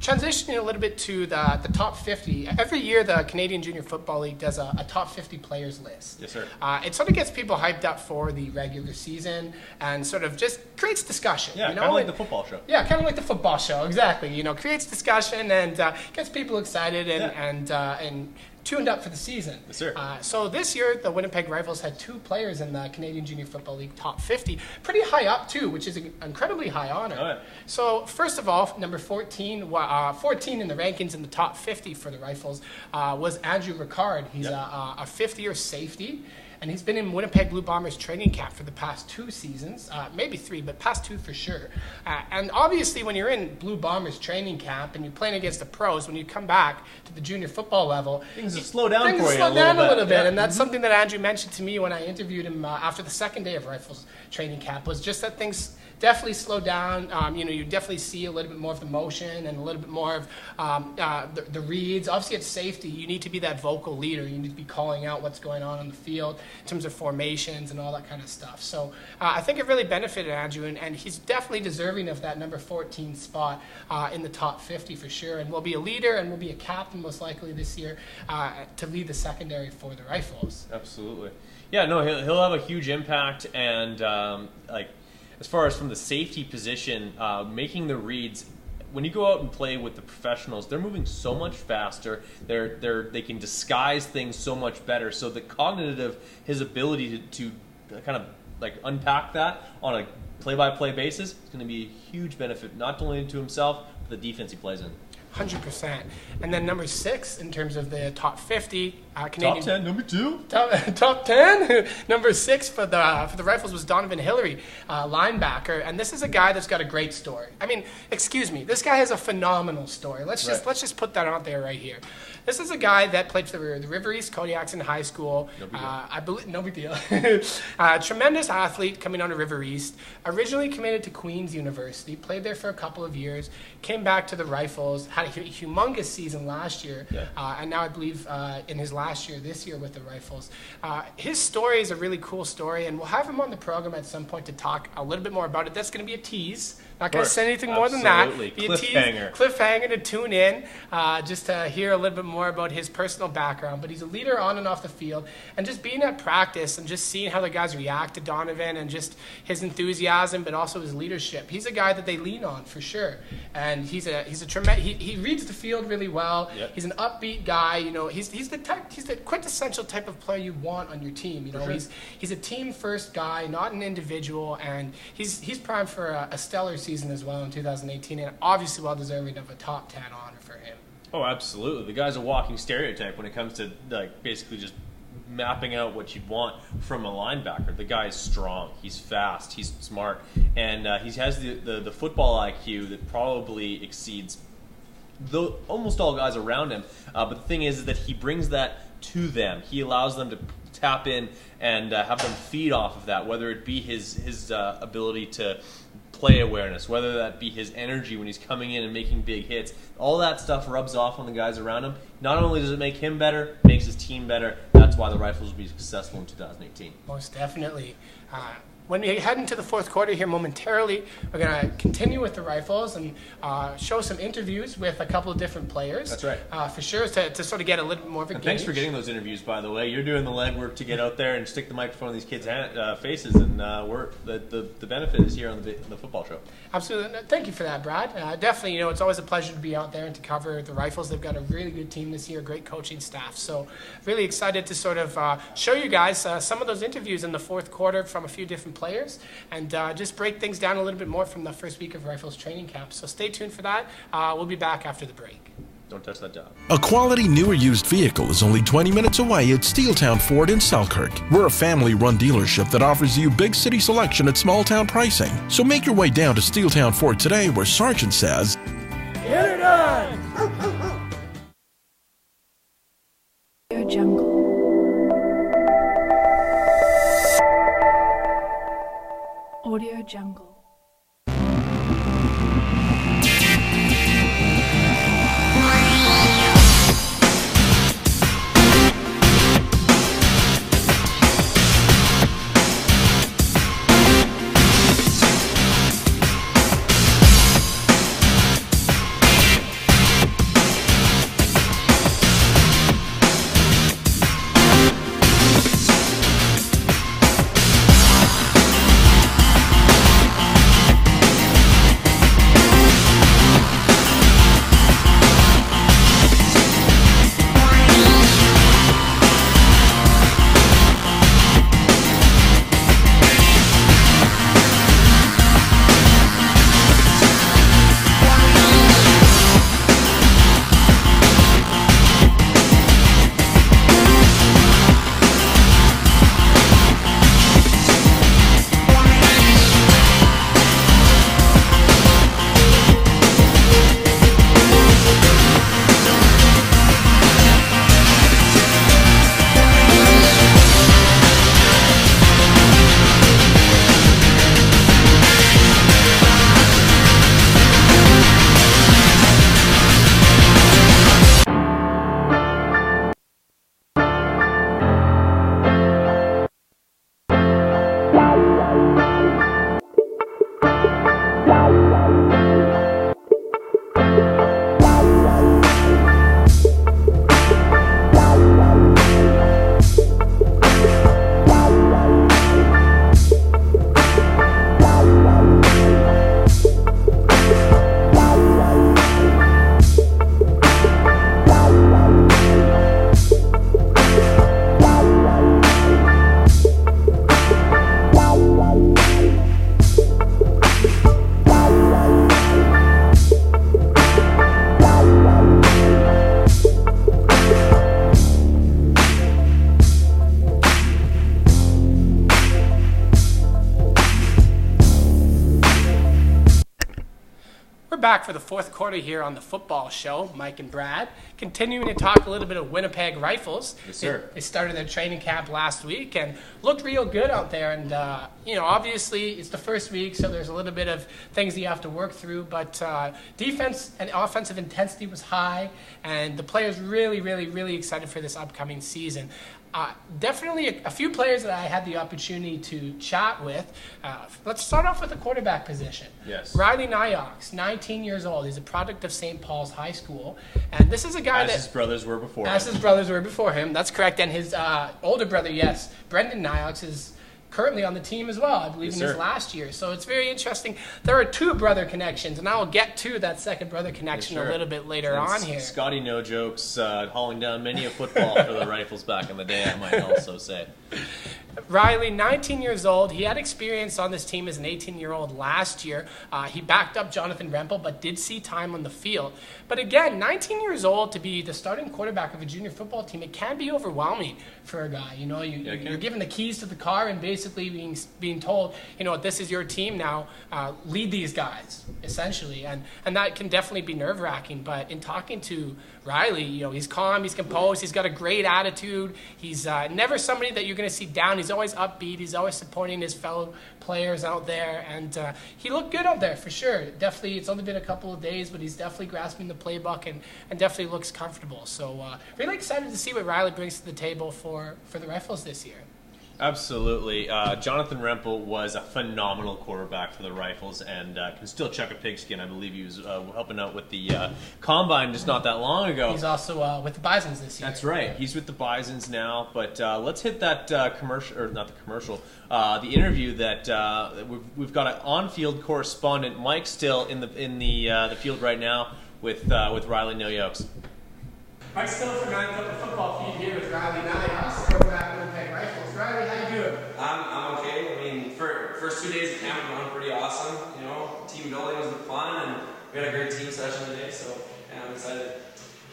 Speaker 1: transitioning a little bit to the top 50. Every year, the Canadian Junior Football League does a top 50 players list.
Speaker 2: Yes, sir.
Speaker 1: It sort of gets people hyped up for the regular season and sort of just creates discussion.
Speaker 2: Yeah, kind of like the football show.
Speaker 1: Yeah, kind of like the football show, exactly. Creates discussion and gets people excited and tuned up for the season.
Speaker 2: Yes, sir.
Speaker 1: So this year, the Winnipeg Rifles had 2 players in the Canadian Junior Football League top 50. Pretty high up, too, which is an incredibly high honor.
Speaker 2: Oh, yeah.
Speaker 1: So first of all, number 14, 14 in the rankings in the top 50 for the Rifles was Andrew Ricard. He's a fifth-year safety. And he's been in Winnipeg Blue Bombers training camp for the past 2 seasons, maybe 3, but past 2 for sure. And obviously, when you're in Blue Bombers training camp and you're playing against the pros, when you come back to the junior football level,
Speaker 2: things slow down
Speaker 1: things
Speaker 2: for you
Speaker 1: slow down a little bit.
Speaker 2: Yeah.
Speaker 1: And that's something that Andrew mentioned to me when I interviewed him after the second day of Rifles training camp, was just that things definitely slow down. You definitely see a little bit more of the motion and a little bit more of the reads. Obviously, at safety, you need to be that vocal leader. You need to be calling out what's going on the field in terms of formations and all that kind of stuff. So I think it really benefited Andrew, and he's definitely deserving of that number 14 spot in the top 50 for sure, and will be a leader and will be a captain most likely this year to lead the secondary for the Rifles.
Speaker 2: Absolutely. Yeah, no, he'll have a huge impact, and as far as from the safety position, making the reads, when you go out and play with the professionals, they're moving so much faster. They can disguise things so much better. So his ability to kind of like unpack that on a play-by-play basis is going to be a huge benefit, not only to himself, but the defense he plays in.
Speaker 1: 100%. And then number 6 in terms of the top 50 Canadian.
Speaker 2: Top 10, number 2.
Speaker 1: Top 10. Number 6 for the Rifles was Donovan Hillary, linebacker, and this is a guy that's got a great story. I mean, excuse me, this guy has a phenomenal story. Let's just put that out there right here. This is a guy that played for the River East Kodiaks in high school. No big deal. Tremendous athlete coming out of River East. Originally committed to Queen's University. Played there for a couple of years. Came back to the Rifles. Had a humongous season last year. And now I believe in his last year, this year with the Rifles. His story is a really cool story, and we'll have him on the program at some point to talk a little bit more about it. That's going to be a tease. Not going to say anything more than that. Cliffhanger to tune in, just to hear a little bit more about his personal background. But he's a leader on and off the field, and just being at practice and just seeing how the guys react to Donovan and just his enthusiasm, but also his leadership. He's a guy that they lean on for sure, and he's a tremendous. He reads the field really well. Yep. He's an upbeat guy. He's the quintessential type of player you want on your team. He's a team first guy, not an individual, and he's primed for a stellar season as well in 2018, and obviously well deserving of a top 10 honor for him.
Speaker 2: Oh, absolutely. The guy's a walking stereotype when it comes to basically just mapping out what you'd want from a linebacker. The guy's strong, he's fast, he's smart, and he has the football IQ that probably exceeds almost all guys around him. But the thing is that he brings that to them. He allows them to tap in and have them feed off of that, whether it be his ability to play awareness, whether that be his energy when he's coming in and making big hits. All that stuff rubs off on the guys around him. Not only does it make him better, it makes his team better. That's why the Rifles will be successful in 2018.
Speaker 1: Most definitely. When we head into the fourth quarter here momentarily, we're going to continue with the Rifles and show some interviews with a couple of different players.
Speaker 2: That's right.
Speaker 1: For sure, to sort of get a little bit more of a gauge.
Speaker 2: Thanks for getting those interviews, by the way. You're doing the legwork to get out there and stick the microphone in these kids' faces, and the benefit is here on the football show.
Speaker 1: Absolutely. Thank you for that, Brad. Definitely, it's always a pleasure to be out there and to cover the Rifles. They've got a really good team this year, great coaching staff. So really excited to sort of show you guys some of those interviews in the fourth quarter from a few different players, and just break things down a little bit more from the first week of Rifles training camp. So stay tuned for that. We'll be back after the break.
Speaker 2: Don't touch that job.
Speaker 7: A quality new or used vehicle is only 20 minutes away at Steeltown Ford in Selkirk. We're a family-run dealership that offers you big city selection at small-town pricing. So make your way down to Steeltown Ford today, where Sergeant says,
Speaker 8: "Get it done!"
Speaker 9: Jungle. Audio Jungle.
Speaker 1: back for the fourth quarter here on the football show, Mike and Brad. Continuing to talk a little bit of Winnipeg Rifles.
Speaker 2: Yes, sir.
Speaker 1: They started their training camp last week and looked real good out there. And, obviously it's the first week, so there's a little bit of things that you have to work through. But defense and offensive intensity was high, and the players really, really, really excited for this upcoming season. Definitely a few players that I had the opportunity to chat with. Let's start off with the quarterback position.
Speaker 2: Yes.
Speaker 1: Riley Nyox, 19 years old. He's a product of St. Paul's High School. And this is a guy
Speaker 2: As his brothers were before
Speaker 1: As
Speaker 2: him.
Speaker 1: his brothers were before him. That's correct. And his older brother, yes, Brendan Nyox, is currently on the team as well, I believe,
Speaker 2: Yes,
Speaker 1: in his
Speaker 2: sir.
Speaker 1: last year. So it's very interesting. There are two brother connections, and I will get to that second brother connection
Speaker 2: Yes, sir.
Speaker 1: a little bit later
Speaker 2: And
Speaker 1: on here.
Speaker 2: Scotty No Jokes hauling down many a football for the Rifles back in the day, I might also say.
Speaker 1: Riley, 19 years old. He had experience on this team as an 18-year-old last year. He backed up Jonathan Rempel, but did see time on the field. But again, 19 years old to be the starting quarterback of a junior football team, it can be overwhelming for a guy. You're given the keys to the car and basically being told, this is your team now. Lead these guys, essentially. And that can definitely be nerve-wracking. But in talking to Riley, he's calm, he's composed, he's got a great attitude. He's never somebody that you're going to see down. He's always upbeat. He's always supporting his fellow players out there. And he looked good out there for sure. Definitely, it's only been a couple of days, but he's definitely grasping the playbook and definitely looks comfortable. So really excited to see what Riley brings to the table for the Rifles this year.
Speaker 2: Absolutely. Jonathan Rempel was a phenomenal quarterback for the Rifles and can still chuck a pigskin. I believe he was helping out with the Combine just not that long ago.
Speaker 1: He's also with the Bisons this year.
Speaker 2: That's right. He's with the Bisons now. But let's hit that commercial, or not the commercial, the interview that we've got an on-field correspondent, Mike, still in the field right now with Riley Nyox.
Speaker 1: Mike Still from Manitoba Football Feed here with Riley Nyox, quarterback of Winnipeg Rifles. Riley, how you doing?
Speaker 10: I'm okay. I mean, first 2 days of camp have gone pretty awesome. Team building was fun, and we had a great team session today. So yeah, I'm excited.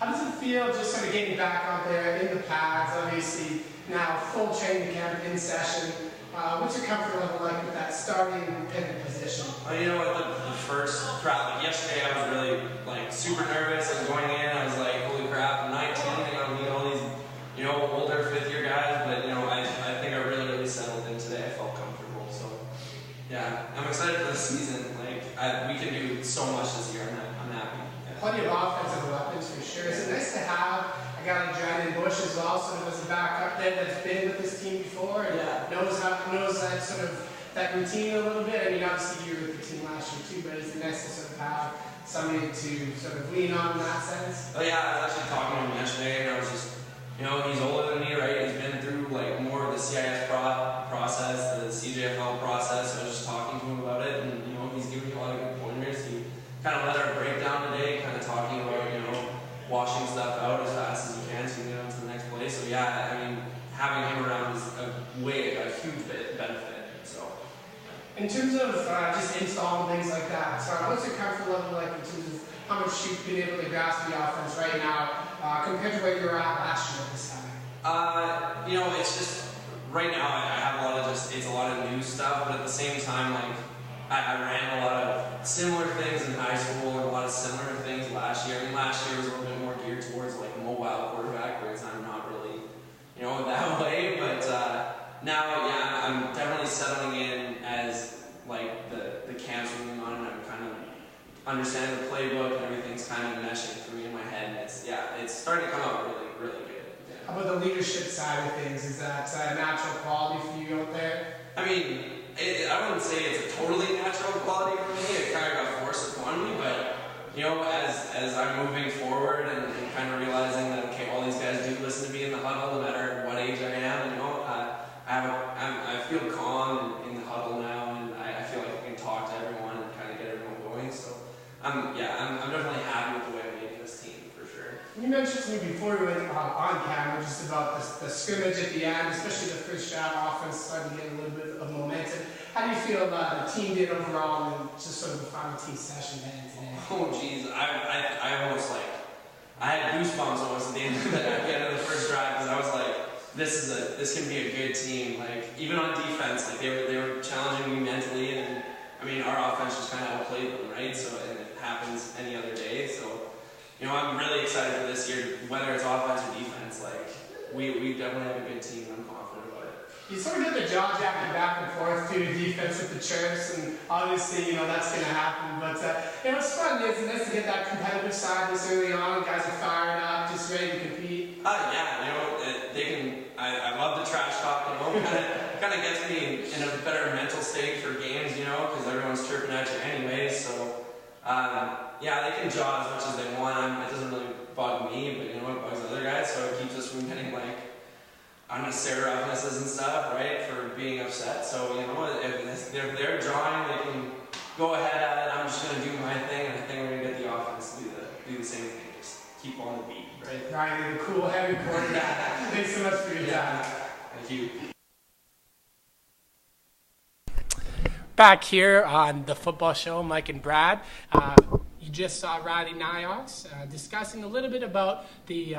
Speaker 1: How does it feel just sort of getting back out there in the pads? Obviously now full training camp in session. What's your comfort level like with that starting pivot position?
Speaker 10: The first crowd, yesterday, I was really super nervous. I was going in. I was like, holy crap, I'm 19. And I'm meeting all these older fifth-year guys. But I think I really settled in today. I felt comfortable. So yeah, I'm excited for the season. We can do so much this year. I'm happy. Yeah.
Speaker 1: Plenty of offensive weapons for sure. Is it nice to have a guy like Brandon Bush as well, sort of as a backup there that's been with this team before and knows that sort of that routine a little bit? I mean, obviously you were with the team last year too, but is it nice to sort of have somebody to sort of lean on in that sense?
Speaker 10: Oh yeah, I was actually talking to him yesterday, and I was just, he's older than me, right? He's been through more of the CIS process, the CJFL process. So I was just talking to him about it, and he's giving me a lot of good pointers. He kind of led our breakdown today, kind of talking about washing stuff out as fast as you can so you can get on to the next play. So yeah, I mean, having him around is a huge benefit. So.
Speaker 1: In terms of just install and things like that, so what's your comfort level like in terms of how much you've been able to grasp the offense right now compared to where you were at last year at this time?
Speaker 10: It's just right now I have it's a lot of new stuff, but at the same time, I ran a lot of similar things in high school and a lot of similar things last year. I mean, last year was a little bit more geared towards mobile quarterback, whereas I'm not really, that way. But now, yeah, I'm definitely settling in as the camp's moving on, and I'm kind of understanding the playbook and everything's kind of meshing for me in my head. And it's starting to come out really, really good. Yeah.
Speaker 1: How about the leadership side of things? Is that a natural quality for you out there?
Speaker 10: I mean, I wouldn't say it's a totally natural quality for me. It kind of got forced upon me, but as I'm moving forward and kind of realizing that all these guys do listen to me in the huddle, no matter what age I am. I feel calm in the huddle now, and I feel like I can talk to everyone and kind of get everyone going. So I'm definitely happy with the way I'm leading this team for sure.
Speaker 1: You mentioned to me before we went on camera just about the scrimmage at the end, especially the first drive offense starting to get a little bit of momentum. How do you feel the team did overall and just sort of the final team session heading today?
Speaker 10: Oh geez, I almost I had goosebumps almost at the end of the first drive because I was like, this can be a good team. Even on defense, they were challenging me mentally, and I mean our offense just kind of outplayed them, right? So happens any other day. So, you know, I'm really excited for this year, whether it's offense or defense. Like, we definitely have a good team, and I'm confident about it.
Speaker 1: You sort of get the jaw jacking back and forth to the defense with the chirps, and obviously, you know, that's going to happen. But, you know, it's fun, isn't it, to get that competitive side this early on. Guys are fired up, just ready to compete.
Speaker 10: Yeah, you know, they can. I love the trash talk, you know, kind of gets me in a better mental state for games, you know, because everyone's chirping at you anyway. So, yeah, they can jaw as much as they want. It doesn't really bug me, but you know, it bugs other guys, so it keeps us from getting like unnecessary roughnesses and stuff, right, for being upset. So, you know, if they're drawing, they can go ahead at it. I'm just going to do my thing, and I think we're going to get the offense to do the same thing. Just keep on the beat, right?
Speaker 1: Ryan, you're the cool, heavy quarterback. Thanks so much for your time.
Speaker 10: Thank you.
Speaker 1: Back here on the football show, Mike and Brad. You just saw Riley Nyos discussing a little bit about the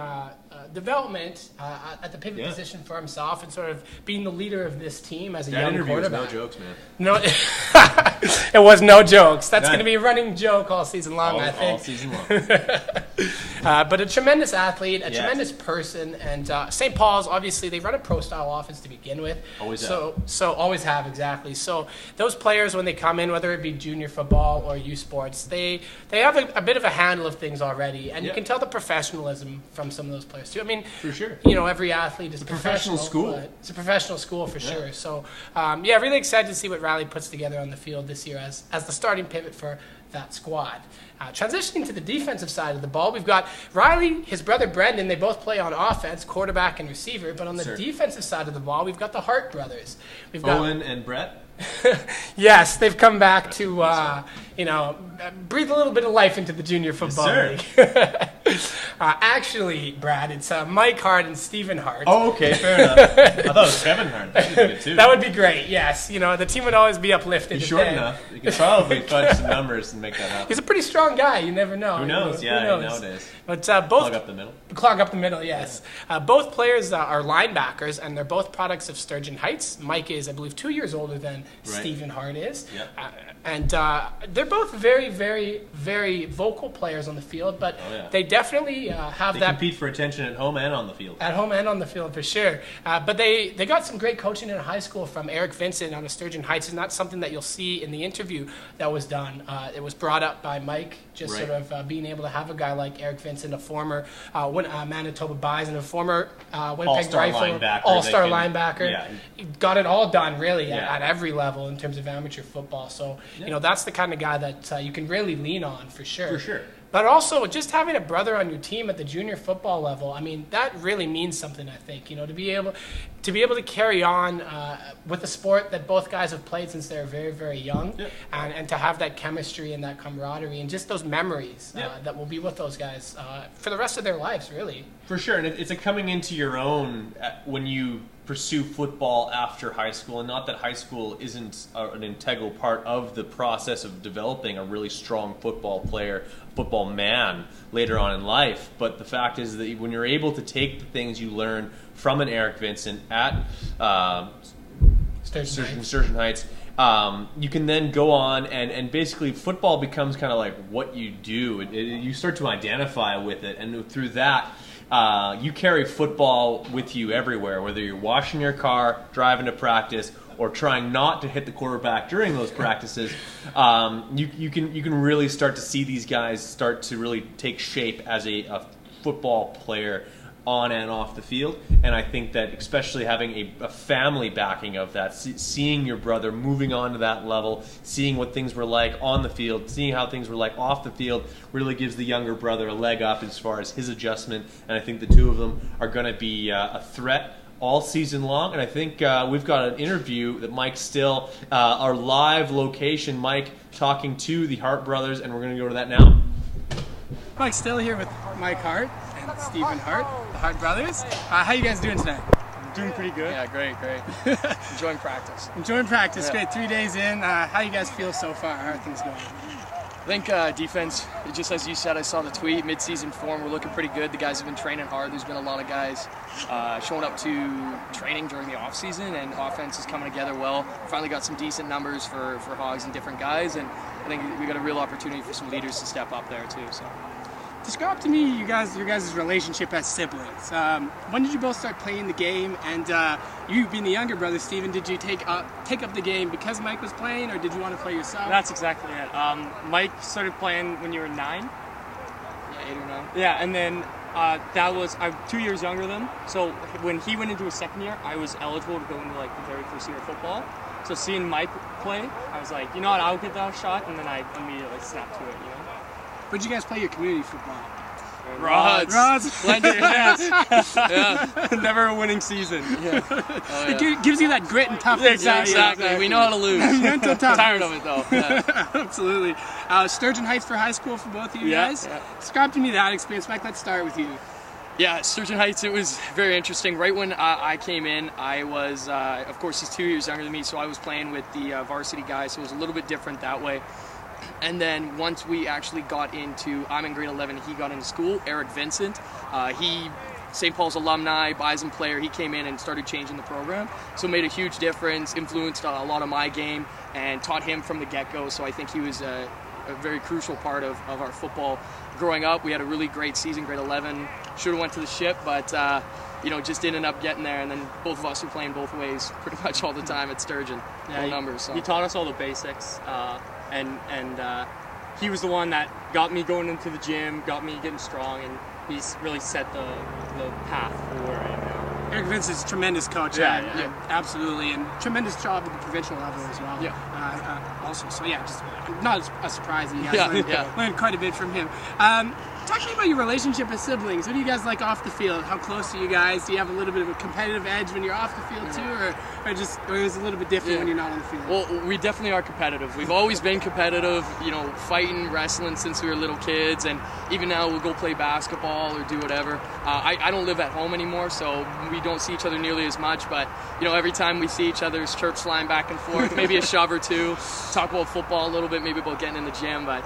Speaker 1: development at the pivot position for himself and sort of being the leader of this team as a young quarterback.
Speaker 2: No jokes, man.
Speaker 1: No, it was no jokes. That's going to be a running joke all season long, I think.
Speaker 2: All season long.
Speaker 1: But a tremendous athlete, a tremendous person, and St. Paul's, obviously, they run a pro-style offense to begin with. So always have, exactly. So those players, when they come in, whether it be junior football or youth sports, they have a bit of a handle of things already, and you can tell the professionalism from some of those players too. I mean,
Speaker 2: for sure,
Speaker 1: you know, every athlete is
Speaker 2: a professional school.
Speaker 1: It's a professional school for sure. So, yeah, really excited to see what Riley puts together on the field this year as the starting pivot for that squad. Transitioning to the defensive side of the ball, we've got Riley, his brother Brendan. They both play on offense, quarterback and receiver. But on the defensive side of the ball, we've got the Hart Brothers. We've got
Speaker 2: Owen and Brett.
Speaker 1: Yes, they've come back to you know, breathe a little bit of life into the junior football league. Actually, Brad, it's Mike Hart and Stephen Hart.
Speaker 2: Oh, okay, fair enough. I thought it was Kevin Hart. That would be good too.
Speaker 1: That would be great. Yes, you know, the team would always be uplifted.
Speaker 2: He's short enough. You could probably fudge some numbers and make that happen.
Speaker 1: He's a pretty strong guy. You never know.
Speaker 2: Who knows?
Speaker 1: Who knows?
Speaker 2: Nowadays.
Speaker 1: But both
Speaker 2: clog up the middle.
Speaker 1: Clog up the middle. Yes. Both players are linebackers, and they're both products of Sturgeon Heights. Mike is, I believe, 2 years older than Stephen Hart is.
Speaker 2: Yep.
Speaker 1: And they're both very, very, very vocal players on the field, but they definitely have that.
Speaker 2: They compete for attention at home and on the field.
Speaker 1: At home and on the field, for sure. But they got some great coaching in high school from Eric Vincent out of Sturgeon Heights, and that's something that you'll see in the interview that was done. It was brought up by Mike, just sort of being able to have a guy like Eric Vincent, a former Manitoba Bison, a former Winnipeg Rifles all-star linebacker.
Speaker 2: Yeah.
Speaker 1: Got it all done, really, at every level in terms of amateur football. So, you know, that's the kind of guy that you can really lean on, for sure.
Speaker 2: For sure.
Speaker 1: But also, just having a brother on your team at the junior football level, I mean, that really means something, I think. You know, to be able to carry on with a sport that both guys have played since they were very, very young, and to have that chemistry and that camaraderie and just those memories that will be with those guys for the rest of their lives, really.
Speaker 2: For sure, and it's a coming into your own when you pursue football after high school, and not that high school isn't an integral part of the process of developing a really strong football player, football man later on in life, but the fact is that when you're able to take the things you learn from an Eric Vincent at Sturgeon Heights, you can then go on and basically football becomes kind of like what you do. You start to identify with it, and through that you carry football with you everywhere, whether you're washing your car, driving to practice, or trying not to hit the quarterback during those practices. You can really start to see these guys start to really take shape as a football player on and off the field. And I think that especially having a family backing of that, seeing your brother moving on to that level, seeing what things were like on the field, seeing how things were like off the field, really gives the younger brother a leg up as far as his adjustment. And I think the two of them are going to be a threat all season long. And I think we've got an interview that Mike Still, our live location, Mike talking to the Hart Brothers, and we're going to go to that now.
Speaker 1: Mike Still here with Mike Hart and Stephen Hart, the Hart Brothers. How you guys doing tonight?
Speaker 11: Doing pretty good.
Speaker 4: Yeah, great. Enjoying practice.
Speaker 1: Enjoying practice, great. 3 days in. How you guys feel so far? How are things going?
Speaker 11: I think defense, just as you said, I saw the tweet, mid-season form, we're looking pretty good. The guys have been training hard. There's been a lot of guys showing up to training during the off-season, and offense is coming together well. Finally got some decent numbers for Hogs and different guys, and I think we got a real opportunity for some leaders to step up there too. So.
Speaker 1: Describe to me your guys' relationship as siblings. When did you both start playing the game? And you being the younger brother, Steven, did you take up the game because Mike was playing, or did you want to play yourself?
Speaker 12: That's exactly it. Mike started playing when you were 9.
Speaker 11: Yeah, 8 or 9.
Speaker 12: Yeah, and then I'm 2 years younger than him. So when he went into his second year, I was eligible to go into like the very first year of football. So seeing Mike play, I was like, you know what, I'll get that shot, and then I immediately snapped to it. You know.
Speaker 1: Where'd you guys play your community football?
Speaker 11: Rods.
Speaker 12: Blended yeah. Never a winning season.
Speaker 11: Yeah. Oh, yeah.
Speaker 1: It gives you that grit and toughness.
Speaker 11: Yeah, exactly. We know how to lose.
Speaker 1: Mental toughness.
Speaker 11: Tired of it though. Yeah.
Speaker 1: Absolutely. Sturgeon Heights for high school for both of you guys.
Speaker 11: Yeah.
Speaker 1: Describe to me that experience. Mike, let's start with you.
Speaker 11: Yeah, Sturgeon Heights, it was very interesting. Right when I came in, I was, of course, he's 2 years younger than me, so I was playing with the varsity guys, so it was a little bit different that way. And then once we actually got into, I'm in grade 11, he got into school, Eric Vincent. He, St. Paul's alumni, Bison player, he came in and started changing the program. So made a huge difference, influenced a lot of my game, and taught him from the get-go. So I think he was a very crucial part of our football. Growing up, we had a really great season, grade 11. Should have went to the ship, but just didn't end up getting there. And then both of us were playing both ways pretty much all the time at Sturgeon.
Speaker 12: Yeah,
Speaker 11: numbers. So.
Speaker 12: He taught us all the basics. And he was the one that got me going into the gym, got me getting strong, and he's really set the path for where I am now.
Speaker 1: Eric Vincent's a tremendous coach.
Speaker 11: Yeah.
Speaker 1: Absolutely, and tremendous job at the provincial level as well.
Speaker 11: Yeah.
Speaker 1: Also, so yeah, just not a surprise that you guys learned quite a bit from him. Talk to me about your relationship as siblings. What do you guys like off the field? How close are you guys? Do you have a little bit of a competitive edge when you're off the field too, or is it a little bit different when you're not on the field?
Speaker 11: Well, we definitely are competitive. We've always been competitive, fighting, wrestling since we were little kids, and even now we'll go play basketball or do whatever. I don't live at home anymore, so we don't see each other nearly as much, but every time we see each other, there's chirps flying back and forth, maybe a shove or two, talk about football a little bit, maybe about getting in the gym, but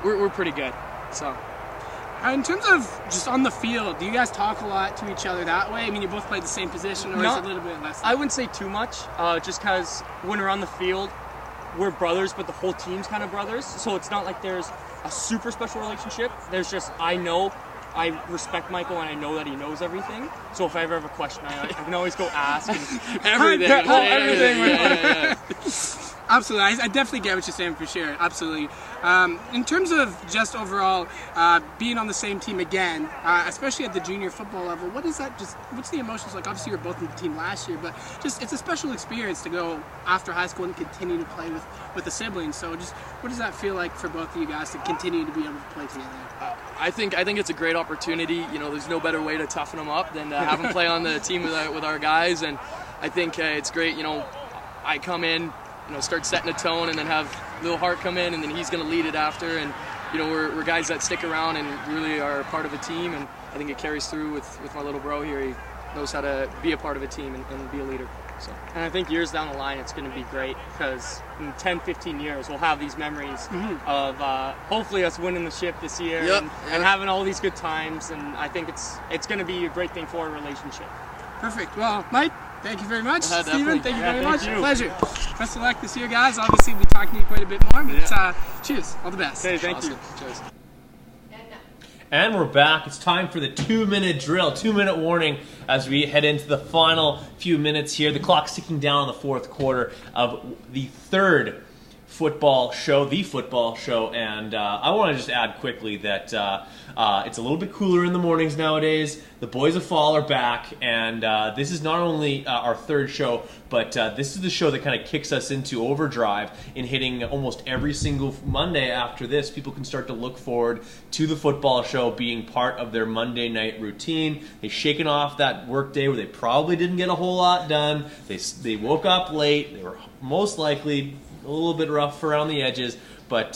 Speaker 11: we're pretty good. So.
Speaker 1: In terms of just on the field, do you guys talk a lot to each other that way? I mean, you both play the same position, or is it a little bit less?
Speaker 12: I wouldn't say too much, just because when we're on the field, we're brothers, but the whole team's kind of brothers. So it's not like there's a super special relationship. There's just, I respect Michael, and I know that he knows everything. So if I ever have a question, I can always go ask.
Speaker 11: Everything.
Speaker 12: Everything.
Speaker 1: Absolutely. I definitely get what you're saying for sure. Absolutely. In terms of just overall being on the same team again, especially at the junior football level, what's the emotions like? Obviously you were both in the team last year, but just it's a special experience to go after high school and continue to play with the siblings. So just what does that feel like for both of you guys to continue to be able to play together?
Speaker 11: I think it's a great opportunity. There's no better way to toughen them up than to have them play on the team with our guys, and I think it's great. I come in, start setting a tone, and then have little Hart come in, and then he's going to lead it after. And we're guys that stick around and really are part of a team, and I think it carries through with my little bro here. He knows how to be a part of a team and be a leader. So.
Speaker 12: And I think years down the line, it's going to be great because in 10, 15 years, we'll have these memories of hopefully us winning the ship this year and having all these good times. And I think it's going to be a great thing for a relationship.
Speaker 1: Perfect. Well, Mike, thank you very much.
Speaker 11: Definitely.
Speaker 1: Steven, thank you very much.
Speaker 12: You.
Speaker 1: Pleasure. Best of luck this year, guys. Obviously, we'll be talking to you quite a bit more, but cheers. All the best.
Speaker 12: Hey, thank
Speaker 11: awesome.
Speaker 12: you.
Speaker 11: Cheers.
Speaker 2: And we're back. It's time for the 2-minute drill, 2-minute warning as we head into the final few minutes here. The clock's ticking down on the fourth quarter of the third football show, and I want to just add quickly that it's a little bit cooler in the mornings nowadays. The Boys of Fall are back, and this is not only our third show, but this is the show that kind of kicks us into overdrive in hitting almost every single Monday after this. People can start to look forward to the football show being part of their Monday night routine. They've shaken off that work day where they probably didn't get a whole lot done. They woke up late. They were most likely a little bit rough around the edges, but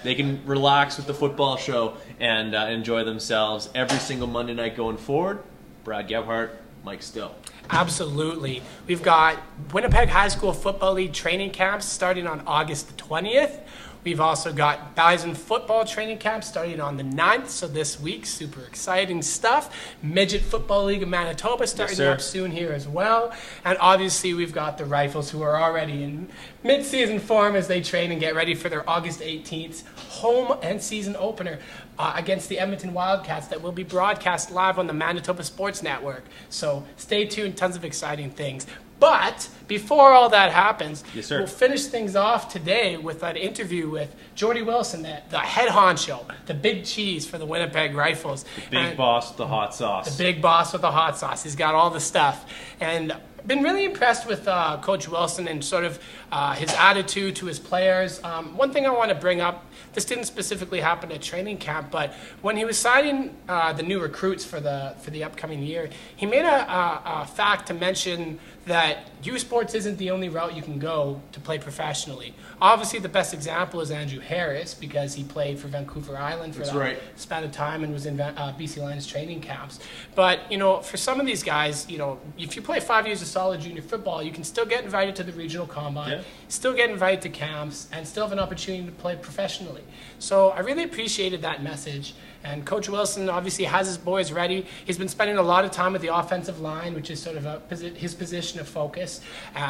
Speaker 2: they can relax with the football show and enjoy themselves every single Monday night going forward. Brad Gebhardt, Mike Still.
Speaker 1: Absolutely. We've got Winnipeg High School Football League training camps starting on August the 20th. We've also got Bison football training camp starting on the 9th, so this week, super exciting stuff. Midget Football League of Manitoba starting up soon here as well. And obviously we've got the Rifles, who are already in mid-season form as they train and get ready for their August 18th home and season opener against the Edmonton Wildcats that will be broadcast live on the Manitoba Sports Network. So stay tuned, tons of exciting things. But before all that happens, we'll finish things off today with an interview with Jordy Wilson, the head honcho, the big cheese for the Winnipeg Rifles.
Speaker 2: The big boss with the hot sauce.
Speaker 1: The big boss with the hot sauce. He's got all the stuff. And been really impressed with Coach Wilson and sort of his attitude to his players. One thing I want to bring up, this didn't specifically happen at training camp, but when he was signing the new recruits for the upcoming year, he made a fact to mention that U Sports isn't the only route you can go to play professionally. Obviously, the best example is Andrew Harris, because he played for Vancouver Island for that span of time and was in BC Lions training camps. But, for some of these guys, if you play 5 years of solid junior football, you can still get invited to the regional combine, still get invited to camps, and still have an opportunity to play professionally. So I really appreciated that message. And Coach Wilson obviously has his boys ready. He's been spending a lot of time with the offensive line, which is sort of his position of focus.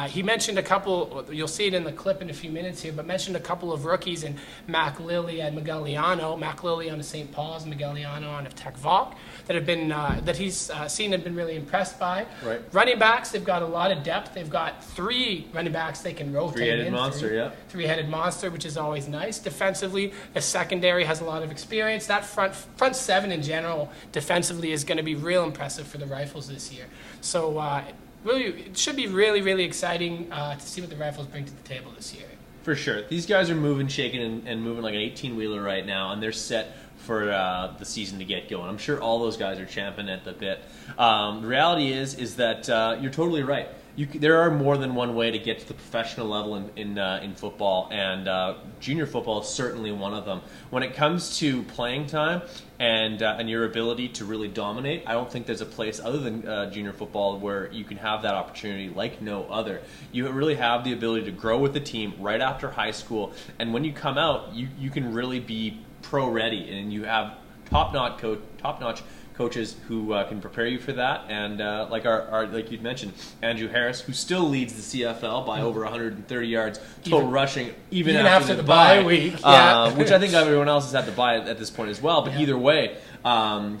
Speaker 1: He mentioned a couple, you'll see it in the clip in a few minutes here, but mentioned a couple of rookies in Mac Lilly and Miguel Liano. Mac Lilly on the St. Paul's, Miguel Liano on the Tech Valk, that have been that he's seen and been really impressed by.
Speaker 2: Right.
Speaker 1: Running backs, they've got a lot of depth. They've got 3 running backs they can rotate
Speaker 2: Three-headed monster,
Speaker 1: Three-headed monster, which is always nice. Defensively, the secondary has a lot of experience. That front 7 in general, defensively, is going to be real impressive for the Rifles this year. So really, it should be really, really exciting to see what the Rifles bring to the table this year.
Speaker 2: For sure. These guys are moving, shaking, and moving like an 18-wheeler right now, and they're set for the season to get going. I'm sure all those guys are champing at the bit. The reality is that you're totally right. There are more than one way to get to the professional level in football, and junior football is certainly one of them. When it comes to playing time and your ability to really dominate, I don't think there's a place other than junior football where you can have that opportunity like no other. You really have the ability to grow with the team right after high school, and when you come out, you can really be pro ready, and you have top-notch coaches who can prepare you for that, and like like you'd mentioned, Andrew Harris, who still leads the CFL by over 130 yards total rushing, even after the bye week, which I think everyone else has had the bye at this point as well. But either way,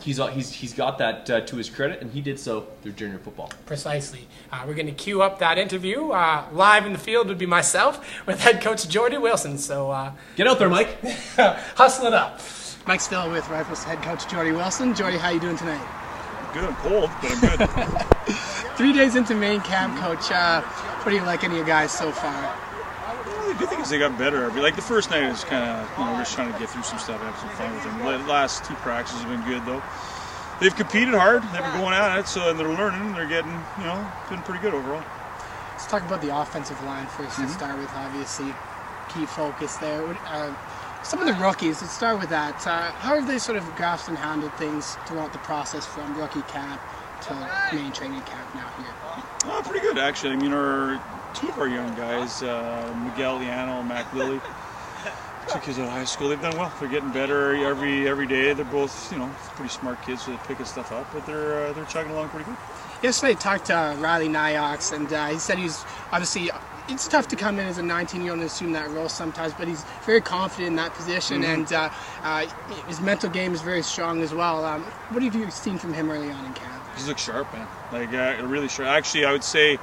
Speaker 2: he's got that to his credit, and he did so through junior football.
Speaker 1: Precisely. We're going to queue up that interview. Live in the field would be myself with head coach Jordy Wilson. So
Speaker 2: get out there, Mike.
Speaker 1: Hustle it up. Mike Still with Rifles head coach Jordy Wilson. Jordy, how you doing tonight?
Speaker 13: Good. I'm cold, but I'm good.
Speaker 1: 3 days into main camp, coach. What do you like any of your guys so far?
Speaker 13: The good thing is they got better. Like the first night was kind of, we're just trying to get through some stuff, have some fun with them. The last 2 practices have been good though. They've competed hard. They've been going at it, so they're learning. They're getting, been pretty good overall.
Speaker 1: Let's talk about the offensive line first. To start with, obviously, key focus there. Some of the rookies, let's start with that. How have they sort of grasped and handled things throughout the process from rookie camp to main training camp now here?
Speaker 13: Pretty good, actually. I mean, 2 of our young guys, Miguel Liano and Mac Lilly, 2 kids out of high school, they've done well. They're getting better every day. They're both, pretty smart kids, so they're picking stuff up, but they're chugging along pretty good.
Speaker 1: Yesterday I talked to Riley Nyox, and he said he's obviously, it's tough to come in as a 19-year-old and assume that role sometimes, but he's very confident in that position, and his mental game is very strong as well. What have you seen from him early on in camp?
Speaker 13: He looks sharp, man. Like, really sharp. Actually, I would say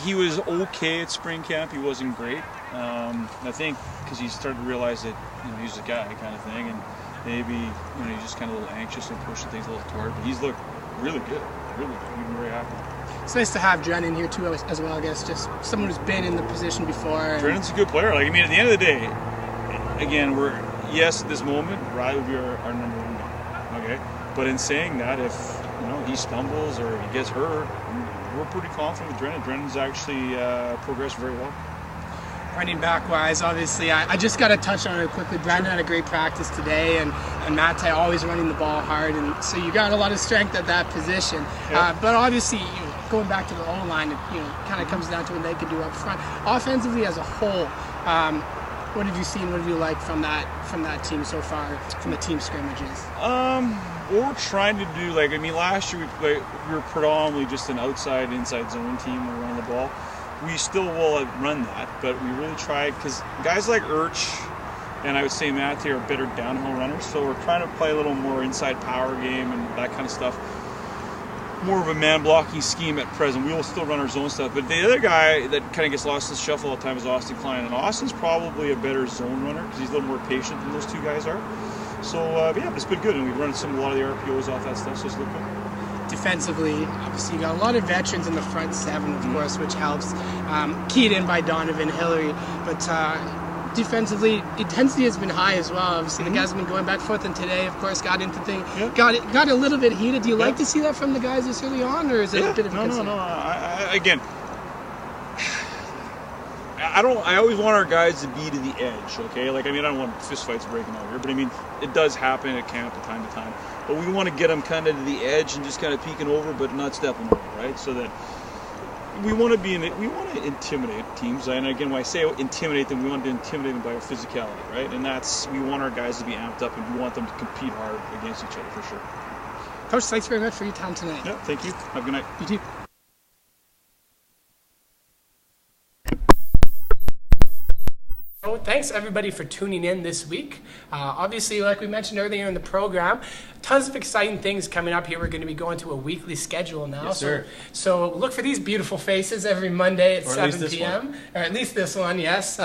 Speaker 13: he was okay at spring camp. He wasn't great. I think because he started to realize that he's a guy kind of thing, and maybe he's just kind of a little anxious and pushing things a little too hard. But he's looked really good. Really good. We've been very happy.
Speaker 1: It's nice to have Dren in here too as well, I guess, just someone who's been in the position before.
Speaker 13: Dren's a good player. Like, I mean, at the end of the day, again, at this moment, Riley will be our number 1 guy. Okay? But in saying that, if he stumbles or he gets hurt, we're pretty confident with Dren. Dren's actually progressed very well.
Speaker 1: Running back wise, obviously, I just got to touch on it quickly. Brandon had a great practice today, and Matt always running the ball hard, and so you got a lot of strength at that position. Yeah. But obviously, going back to the O-line, it kind of comes down to what they can do up front. Offensively as a whole, What have you seen? What have you liked from that team so far, from the team scrimmages?
Speaker 13: What we're trying to do, last year we were predominantly just an inside zone team. We were running the ball. We still will run that, but we really tried, because guys like Urch and I would say Matthew are better downhill runners, so we're trying to play a little more inside power game and that kind of stuff. More of a man blocking scheme at present. We will still run our zone stuff, but the other guy that kind of gets lost in the shuffle all the time is Austin Klein, and Austin's probably a better zone runner because he's a little more patient than those two guys are. So yeah, but it's been good, and we've run a lot of the RPOs off that stuff, so it's looking good.
Speaker 1: Defensively, obviously you got a lot of veterans in the front seven, of course, which helps. Keyed in by Donovan Hillary, but defensively, intensity has been high as well. Obviously, the guys have been going back and forth, and today, of course, got into things. Yeah. Got a little bit heated. Do you like to see that from the guys this early on, or is it a bit of a concern?
Speaker 13: No. Again, I always want our guys to be to the edge, okay? I don't want fist fights breaking out here, but it does happen at camp from time to time. But we want to get them kind of to the edge and just kind of peeking over, but not stepping over, right? So that we want to intimidate teams, and again, when I say intimidate them, we want to intimidate them by our physicality, right? And we want our guys to be amped up, and we want them to compete hard against each other for sure.
Speaker 1: Coach, thanks very much for your time tonight.
Speaker 13: Yeah, thank you. Have a good night.
Speaker 1: You too. Thanks everybody for tuning in this week. Obviously, like we mentioned earlier in the program, tons of exciting things coming up here. We're going to be going to a weekly schedule now.
Speaker 2: Yes, sir.
Speaker 1: So look for these beautiful faces every Monday at 7 p.m. Or at least this one, yes.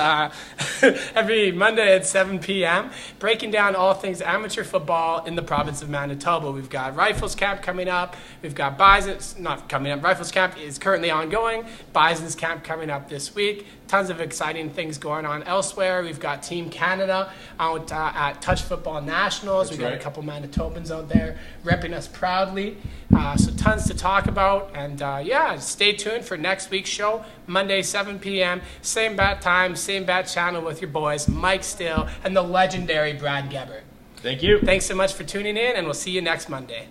Speaker 1: Every Monday at 7 p.m. Breaking down all things amateur football in the province of Manitoba. We've got Rifles Camp coming up. We've got Bisons, not coming up. Rifles Camp is currently ongoing. Bisons Camp coming up this week. Tons of exciting things going on elsewhere. We've got Team Canada out at Touch Football Nationals. We've got a couple Manitobans out there repping us proudly. So tons to talk about. And yeah, stay tuned for next week's show, Monday, 7 p.m. Same bat time, same bat channel with your boys, Mike Still and the legendary Brad Gebert.
Speaker 2: Thank you.
Speaker 1: Thanks so much for tuning in, and we'll see you next Monday.